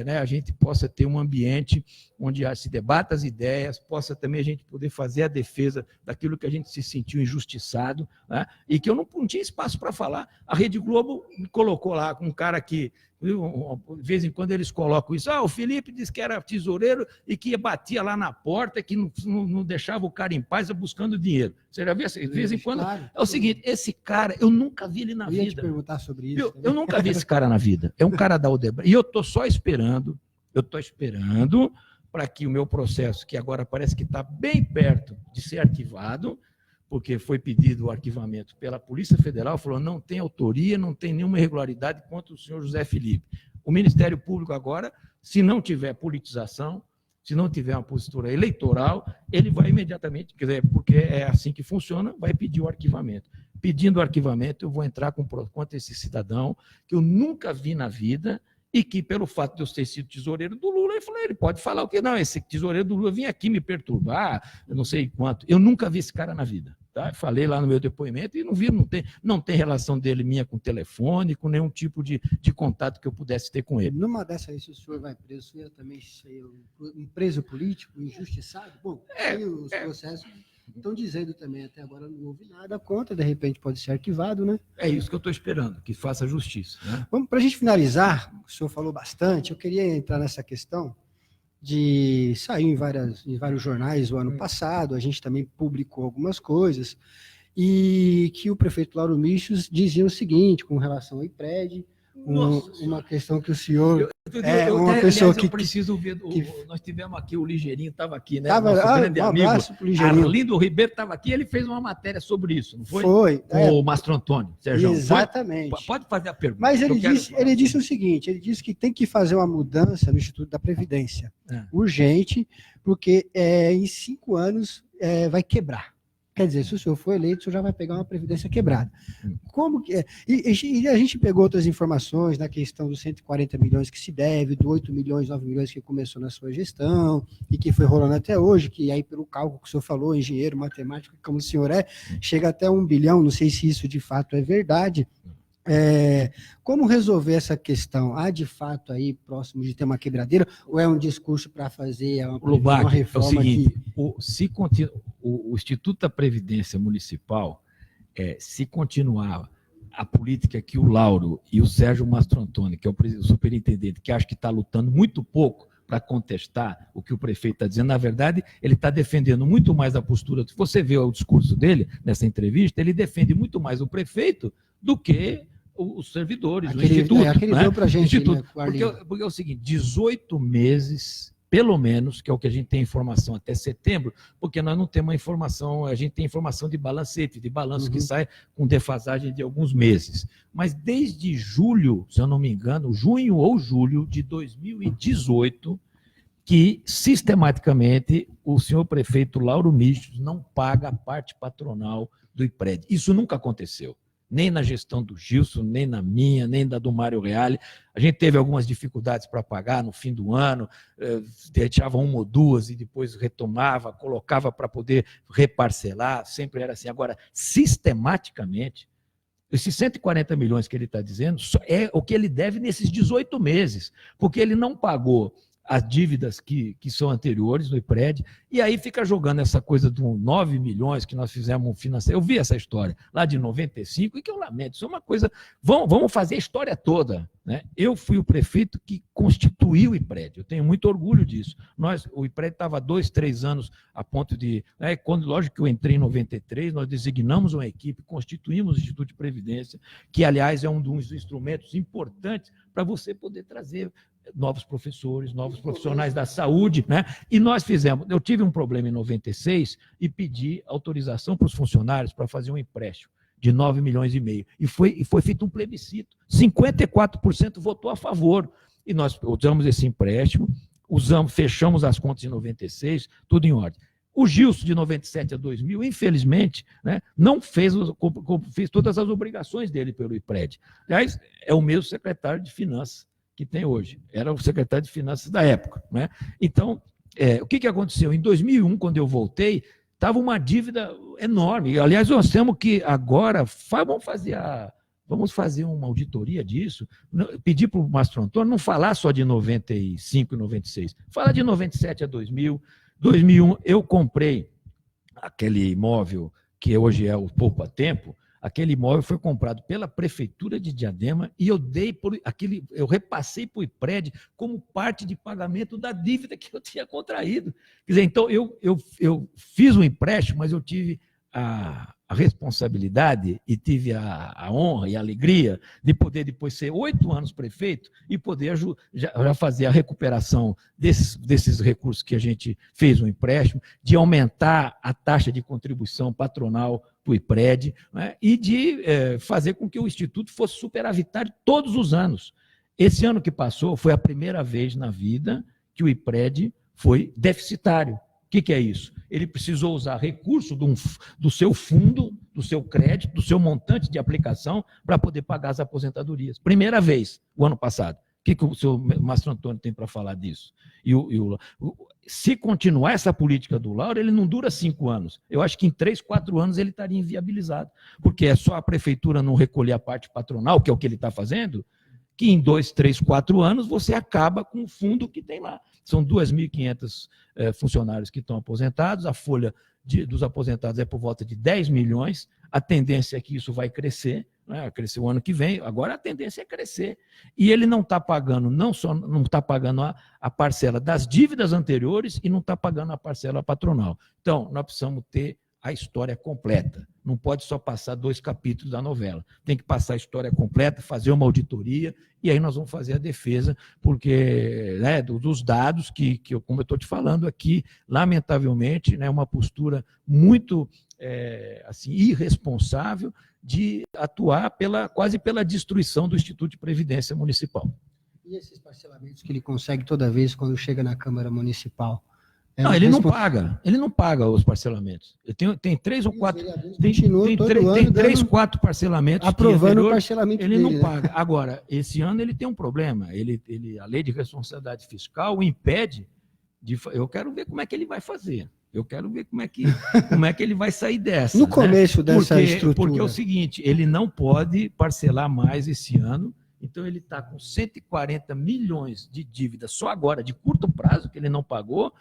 né, a gente possa ter um ambiente onde se debata as ideias, possa também a gente poder fazer a defesa daquilo que a gente se sentiu injustiçado, né, e que eu não tinha espaço para falar. A Rede Globo me colocou lá com um cara que, de vez em quando eles colocam isso, o Felipe disse que era tesoureiro e que batia lá na porta, que não deixava o cara em paz buscando dinheiro. Você já viu? De vez em quando. Claro. É o seguinte, esse cara, eu nunca vi ele na vida. Eu ia te perguntar sobre isso. Eu nunca vi esse cara na vida. É um cara da Odebrecht. E eu estou só esperando, para que o meu processo, que agora parece que está bem perto de ser arquivado, porque foi pedido o arquivamento pela Polícia Federal, falou não tem autoria, não tem nenhuma irregularidade contra o senhor José Felipe. O Ministério Público agora, se não tiver politização, se não tiver uma postura eleitoral, ele vai imediatamente, porque é assim que funciona, vai pedir o arquivamento. Pedindo o arquivamento, eu vou entrar contra esse cidadão que eu nunca vi na vida e que, pelo fato de eu ter sido tesoureiro do Lula, ele pode falar o quê? Não, esse tesoureiro do Lula vinha aqui me perturbar, eu não sei quanto. Eu nunca vi esse cara na vida. Tá? Falei lá no meu depoimento e não tem relação dele minha com telefone, com nenhum tipo de contato que eu pudesse ter com ele. Numa dessa aí, se o senhor vai preso, o senhor também ser um preso político, injustiçado? Bom, os processos estão dizendo também, até agora não houve nada contra, de repente pode ser arquivado, né? É isso que eu estou esperando, que faça justiça. Né? Vamos, para a gente finalizar, o senhor falou bastante, eu queria entrar nessa questão de sair em vários jornais o ano passado, a gente também publicou algumas coisas, e que o prefeito Lauro Michels dizia o seguinte, com relação ao IPRED, uma questão que o senhor uma pessoa que... preciso ver, nós tivemos aqui, o Ligeirinho estava aqui, né? Nosso grande amigo, Arlindo Ribeiro estava aqui, ele fez uma matéria sobre isso, não foi? Foi. O Mastro Antônio, Sérgio. Exatamente. Pode fazer a pergunta. Mas ele disse o seguinte, ele disse que tem que fazer uma mudança no Instituto da Previdência, urgente, porque em 5 anos vai quebrar. Quer dizer, se o senhor for eleito, o senhor já vai pegar uma previdência quebrada. Como que é? E a gente pegou outras informações na questão dos 140 milhões que se deve, do 8 milhões, 9 milhões que começou na sua gestão e que foi rolando até hoje, que aí pelo cálculo que o senhor falou, engenheiro, matemático, como o senhor chega até 1 bilhão, não sei se isso de fato é verdade. Como resolver essa questão? Há de fato aí próximo de ter uma quebradeira ou é um discurso para fazer uma reforma? É o seguinte, o Instituto da Previdência Municipal, se continuar a política que o Lauro e o Sérgio Mastro Antônio, que é o superintendente, que acho que está lutando muito pouco para contestar o que o prefeito está dizendo, na verdade, ele está defendendo muito mais a postura. Se você vê o discurso dele nessa entrevista, ele defende muito mais o prefeito do que os servidores do Instituto. Aquele deu para a gente, né, porque é o seguinte, 18 meses, pelo menos, que é o que a gente tem informação até setembro, porque nós não temos uma informação, a gente tem informação de balancete, de balanço que sai com defasagem de alguns meses. Mas desde julho, se eu não me engano, junho ou julho de 2018, que sistematicamente o senhor prefeito Lauro Michels não paga a parte patronal do IPRED. Isso nunca aconteceu. Nem na gestão do Gilson, nem na minha, nem da do Mário Reale. A gente teve algumas dificuldades para pagar no fim do ano, deixava 1 ou 2 e depois retomava, colocava para poder reparcelar, sempre era assim. Agora, sistematicamente, esses 140 milhões que ele está dizendo é o que ele deve nesses 18 meses, porque ele não pagou as dívidas que são anteriores no IPRED, e aí fica jogando essa coisa de 9 milhões que nós fizemos um financeiro. Eu vi essa história lá de 95, e que eu lamento, isso é uma coisa... Vamos fazer a história toda. Né? Eu fui o prefeito que constituiu o IPRED, eu tenho muito orgulho disso. O IPRED estava 2, 3 anos a ponto de... lógico que eu entrei em 93, nós designamos uma equipe, constituímos o Instituto de Previdência, que, aliás, é um dos instrumentos importantes para você poder trazer novos professores, novos profissionais da saúde, né? E nós fizemos, eu tive um problema em 96 e pedi autorização para os funcionários para fazer um empréstimo de 9 milhões e meio. E foi feito um plebiscito. 54% votou a favor. E nós usamos esse empréstimo, fechamos as contas em 96, tudo em ordem. O Gilson, de 97 a 2000, infelizmente, né, não fez todas as obrigações dele pelo IPRED. Aliás, é o mesmo secretário de Finanças que tem hoje. Era o secretário de Finanças da época. Né? Então, o que aconteceu? Em 2001, quando eu voltei, estava uma dívida enorme. Aliás, nós temos que agora, vamos fazer uma auditoria disso, pedir para o Mastro Antônio não falar só de 95 e 96, fala de 97 a 2000, 2001, eu comprei aquele imóvel que hoje é o Poupa Tempo. Aquele imóvel foi comprado pela Prefeitura de Diadema e eu repassei para o IPRED como parte de pagamento da dívida que eu tinha contraído. Quer dizer, então, eu fiz um empréstimo, mas eu tive a responsabilidade e tive a honra e a alegria de poder depois ser 8 anos prefeito e poder já fazer a recuperação desses recursos que a gente fez um empréstimo, de aumentar a taxa de contribuição patronal para o IPRED, né, e de fazer com que o Instituto fosse superavitário todos os anos. Esse ano que passou foi a primeira vez na vida que o IPRED foi deficitário. O que é isso? Ele precisou usar recurso do seu fundo, do seu crédito, do seu montante de aplicação para poder pagar as aposentadorias. Primeira vez, o ano passado. O que o senhor Mastro Antônio tem para falar disso? Se continuar essa política do Lauro, ele não dura 5 anos. Eu acho que em 3, 4 anos ele estaria inviabilizado. Porque é só a prefeitura não recolher a parte patronal, que é o que ele está fazendo, que em 2, 3, 4 anos você acaba com o fundo que tem lá. São 2.500 funcionários que estão aposentados, a folha dos aposentados é por volta de 10 milhões, a tendência é que isso vai crescer, né? Crescer o ano que vem, agora a tendência é crescer. E ele não está pagando, não está pagando a parcela das dívidas anteriores e não está pagando a parcela patronal. Então, nós precisamos ter a história completa. Não pode só passar 2 capítulos da novela. Tem que passar a história completa, fazer uma auditoria, e aí nós vamos fazer a defesa, porque dos dados como eu estou te falando aqui, lamentavelmente, uma postura muito irresponsável de atuar quase pela destruição do Instituto de Previdência Municipal. E esses parcelamentos que ele consegue toda vez quando chega na Câmara Municipal? Não, ele não paga os parcelamentos. Tem 3 ou 4, tem 3, 4 parcelamentos aprovando o parcelamento ele dele, não paga. Agora, esse ano ele tem um problema. A lei de responsabilidade fiscal o impede eu quero ver como é que ele vai fazer. Eu quero ver como é que ele vai sair dessa. No começo dessa estrutura. Porque é o seguinte, ele não pode parcelar mais esse ano. Então, ele está com 140 milhões de dívidas só agora, de curto prazo, que ele não pagou.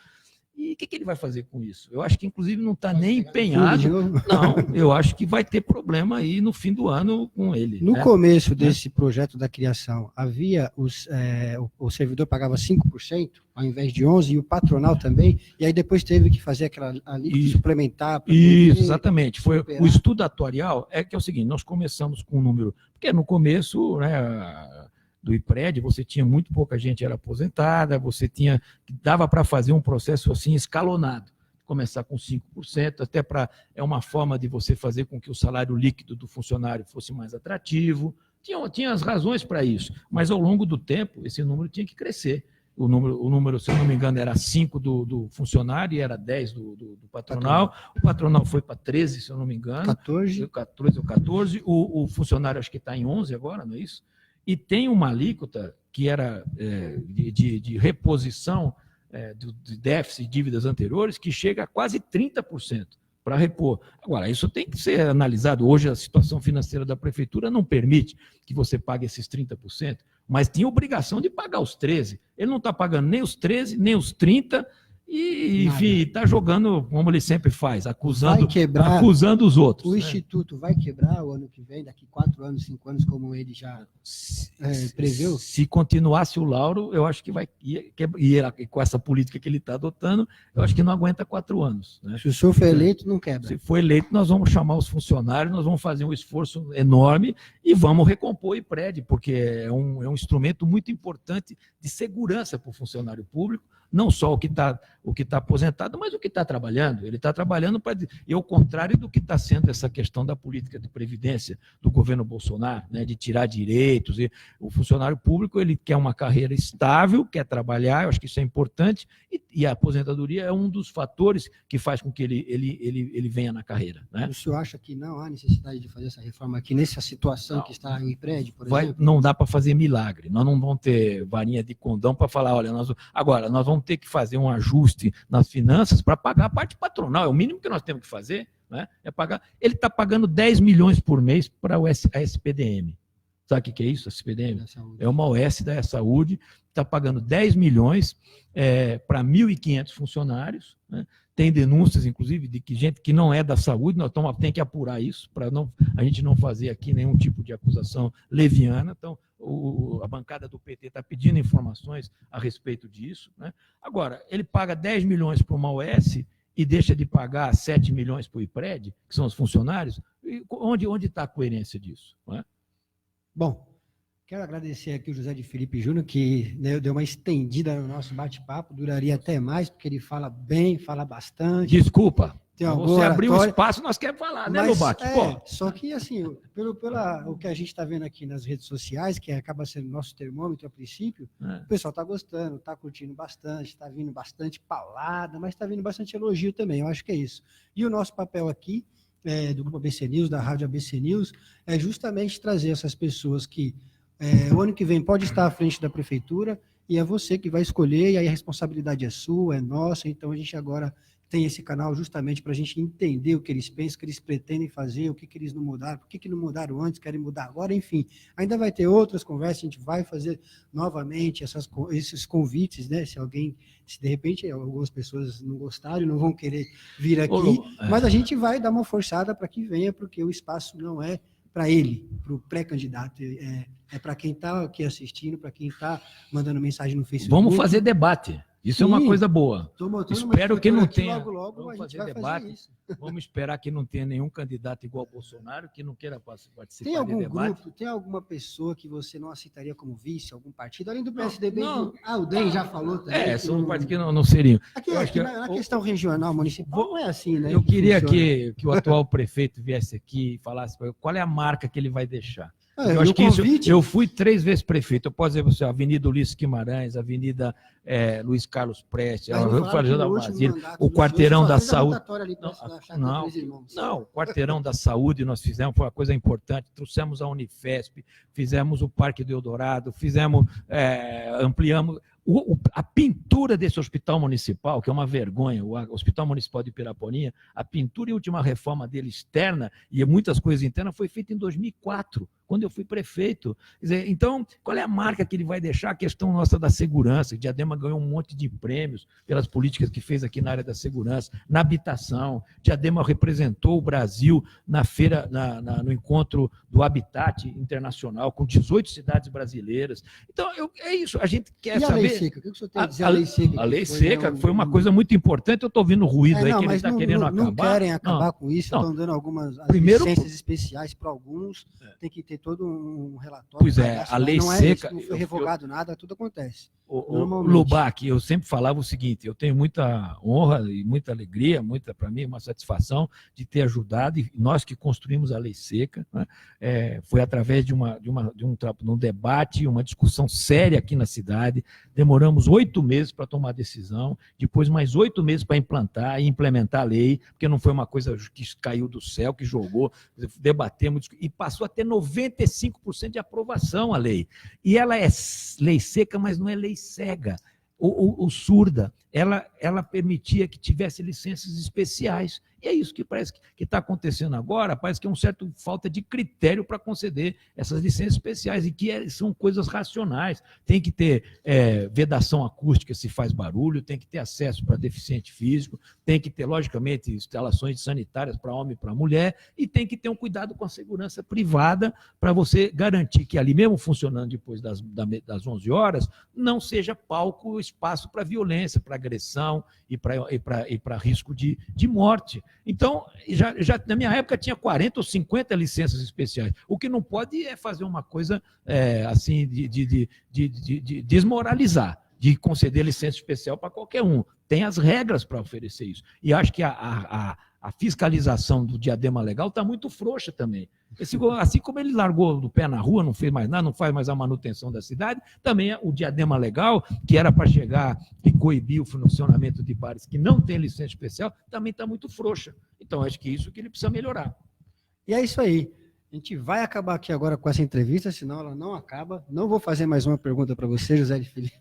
E o que ele vai fazer com isso? Eu acho que, inclusive, não está nem empenhado. Não, eu acho que vai ter problema aí no fim do ano com ele. No começo desse projeto da criação, havia o servidor pagava 5%, ao invés de 11%, e o patronal também, e aí depois teve que fazer aquela alíquota suplementar. Isso, exatamente. Foi o estudo atuarial, que é o seguinte, nós começamos com um número, porque no começo, do IPRED, você tinha muito pouca gente era aposentada, dava para fazer um processo assim escalonado, começar com 5%, até é uma forma de você fazer com que o salário líquido do funcionário fosse mais atrativo, tinha as razões para isso, mas ao longo do tempo esse número tinha que crescer. O número, se eu não me engano, era 5 do funcionário e era 10 do patronal. O patronal foi para 13, se eu não me engano. 14 ou 14. O funcionário acho que está em 11 agora, não é isso? E tem uma alíquota que era de reposição de déficit de dívidas anteriores que chega a quase 30% para repor. Agora, isso tem que ser analisado. Hoje a situação financeira da prefeitura não permite que você pague esses 30%, mas tinha obrigação de pagar os 13%. Ele não está pagando nem os 13%, nem os 30%, e, enfim, está jogando como ele sempre faz, acusando os outros. O Instituto vai quebrar o ano que vem, daqui 4 anos, 5 anos, como ele já preveu? Se continuasse o Lauro, eu acho que e com essa política que ele está adotando, eu acho que não aguenta 4 anos. Né? Se o senhor for eleito, não quebra. Se for eleito, nós vamos chamar os funcionários, nós vamos fazer um esforço enorme e vamos recompor o IPRED, porque é um instrumento muito importante de segurança para o funcionário público. não só o que está aposentado, mas o que está trabalhando. Ele está trabalhando para... E ao contrário do que está sendo essa questão da política de previdência do governo Bolsonaro, né, de tirar direitos. E o funcionário público ele quer uma carreira estável, quer trabalhar, eu acho que isso é importante, e a aposentadoria é um dos fatores que faz com que ele venha na carreira. Né? O senhor acha que não há necessidade de fazer essa reforma aqui, nessa situação não, que está em prédio, por exemplo? Não dá para fazer milagre. Nós não vamos ter varinha de condão para falar, olha, agora nós vamos ter que fazer um ajuste nas finanças para pagar a parte patronal. É o mínimo que nós temos que fazer, né? É pagar. Ele está pagando 10 milhões por mês para a SPDM. Sabe o que é isso, a SPDM? É uma OS da Saúde, está pagando 10 milhões para 1.500 funcionários, né? Tem denúncias, inclusive, de que gente que não é da saúde, nós temos que apurar isso, para a gente não fazer aqui nenhum tipo de acusação leviana. Então, a bancada do PT está pedindo informações a respeito disso. Né? Agora, ele paga 10 milhões para uma OS e deixa de pagar 7 milhões para o IPRED, que são os funcionários. E onde está a coerência disso? Não é? Bom, quero agradecer aqui o José de Felipe Júnior, que deu uma estendida no nosso bate-papo, duraria até mais, porque ele fala bem, fala bastante. Desculpa, você abriu um espaço, nós queremos falar, né, Lubac? Só que, assim, o que a gente está vendo aqui nas redes sociais, que acaba sendo nosso termômetro a princípio, o pessoal está gostando, está curtindo bastante, está vindo bastante paulada, mas está vindo bastante elogio também, eu acho que é isso. E o nosso papel aqui, do Grupo ABC News, da Rádio ABC News, é justamente trazer essas pessoas que o ano que vem pode estar à frente da prefeitura e é você que vai escolher, e aí a responsabilidade é sua, é nossa, então a gente agora tem esse canal justamente para a gente entender o que eles pensam, o que eles pretendem fazer, o que eles não mudaram, por que não mudaram antes, querem mudar agora, enfim. Ainda vai ter outras conversas, a gente vai fazer novamente esses convites, né? Se de repente algumas pessoas não gostaram, não vão querer vir aqui, mas a gente vai dar uma forçada para que venha, porque o espaço não é para ele, para o pré-candidato, é para quem está aqui assistindo, para quem está mandando mensagem no Facebook. Vamos fazer debate. Isso é uma coisa boa. Espero que não tenha. Logo, vamos fazer debate. Vamos esperar que não tenha nenhum candidato igual ao Bolsonaro que não queira participar tem algum de debate. Grupo, tem alguma pessoa que você não aceitaria como vice, algum partido, além do PSDB? O DEM já falou também. São partidos que não seriam. Na questão regional, municipal, não é assim, né? Eu queria que o atual prefeito viesse aqui e falasse qual é a marca que ele vai deixar. Eu acho que eu fui 3 vezes prefeito. Eu posso dizer para você, Avenida Ulisses Guimarães, Avenida Luiz Carlos Prestes, o Quarteirão da Saúde. Não, o Quarteirão da Saúde nós fizemos, foi uma coisa importante. Trouxemos a Unifesp, fizemos o Parque do Eldorado, ampliamos. A pintura desse hospital municipal, que é uma vergonha, o Hospital Municipal de Piraporinha, a pintura e a última reforma dele externa e muitas coisas internas foi feita em 2004, quando eu fui prefeito. Quer dizer, então, qual é a marca que ele vai deixar? A questão nossa da segurança. Diadema ganhou um monte de prêmios pelas políticas que fez aqui na área da segurança, na habitação. Diadema representou o Brasil na feira, no encontro do Habitat Internacional, com 18 cidades brasileiras. Então, é isso, a gente quer saber... Seca. O que o senhor tem a dizer? A lei seca. A lei seca foi uma coisa muito importante. Eu estou ouvindo ruído aí que ele está querendo acabar. Não querem acabar com isso, estão dando algumas licenças especiais para alguns, tem que ter todo um relatório. Pois a lei seca... Não foi revogado nada, tudo acontece. Lubac, eu sempre falava o seguinte, eu tenho muita honra e muita alegria, para mim, uma satisfação de ter ajudado, e nós que construímos a lei seca, né, foi através de um debate, uma discussão séria aqui na cidade, demoramos 8 meses para tomar a decisão, depois mais 8 meses para implantar e implementar a lei, porque não foi uma coisa que caiu do céu, que jogou, debatemos, e passou a ter 95% de aprovação a lei. E ela é lei seca, mas não é lei cega ou surda. Ela permitia que tivesse licenças especiais. E é isso que parece que está acontecendo agora, parece que é uma certa falta de critério para conceder essas licenças especiais, e que são coisas racionais. Tem que ter vedação acústica se faz barulho, tem que ter acesso para deficiente físico, tem que ter, logicamente, instalações sanitárias para homem e para mulher, e tem que ter um cuidado com a segurança privada para você garantir que ali mesmo funcionando depois das 11 horas, não seja palco, espaço para violência, para agressão e para risco de morte. Então, já na minha época tinha 40 ou 50 licenças especiais. O que não pode é fazer uma coisa assim de desmoralizar. de conceder licença especial para qualquer um. Tem as regras para oferecer isso. E acho que a fiscalização do diadema legal está muito frouxa também. Assim como ele largou do pé na rua, não fez mais nada, não faz mais a manutenção da cidade, também o diadema legal, que era para chegar e coibir o funcionamento de bares que não tem licença especial, também está muito frouxa. Então, acho que isso que ele precisa melhorar. E é isso aí. A gente vai acabar aqui agora com essa entrevista, senão ela não acaba. Não vou fazer mais uma pergunta para você, José de Felipe.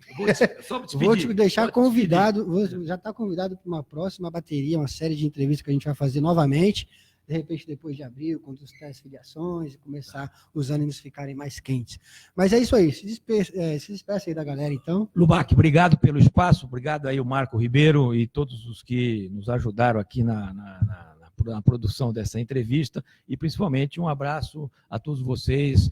Vou te deixar convidado, já está convidado para uma próxima bateria, uma série de entrevistas que a gente vai fazer novamente, de repente depois de abril, quando os testes filiações e começar os ânimos ficarem mais quentes. Mas é isso aí, se despeça aí da galera então. Lubac, obrigado pelo espaço, obrigado aí o Marco Ribeiro e todos os que nos ajudaram aqui na produção dessa entrevista e principalmente um abraço a todos vocês,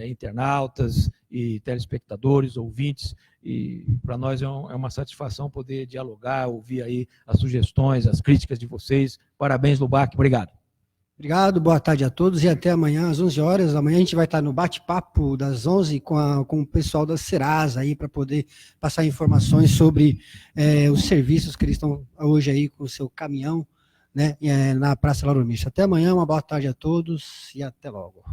internautas e telespectadores, ouvintes, e para nós é uma satisfação poder dialogar, ouvir aí as sugestões, as críticas de vocês. Parabéns, Lubac, obrigado. Obrigado, boa tarde a todos e até amanhã às 11 horas. Amanhã a gente vai estar no bate-papo das 11 com o pessoal da Serasa aí para poder passar informações sobre os serviços que eles estão hoje aí com o seu caminhão, né, na Praça Lauro Mista. Até amanhã, uma boa tarde a todos e até logo.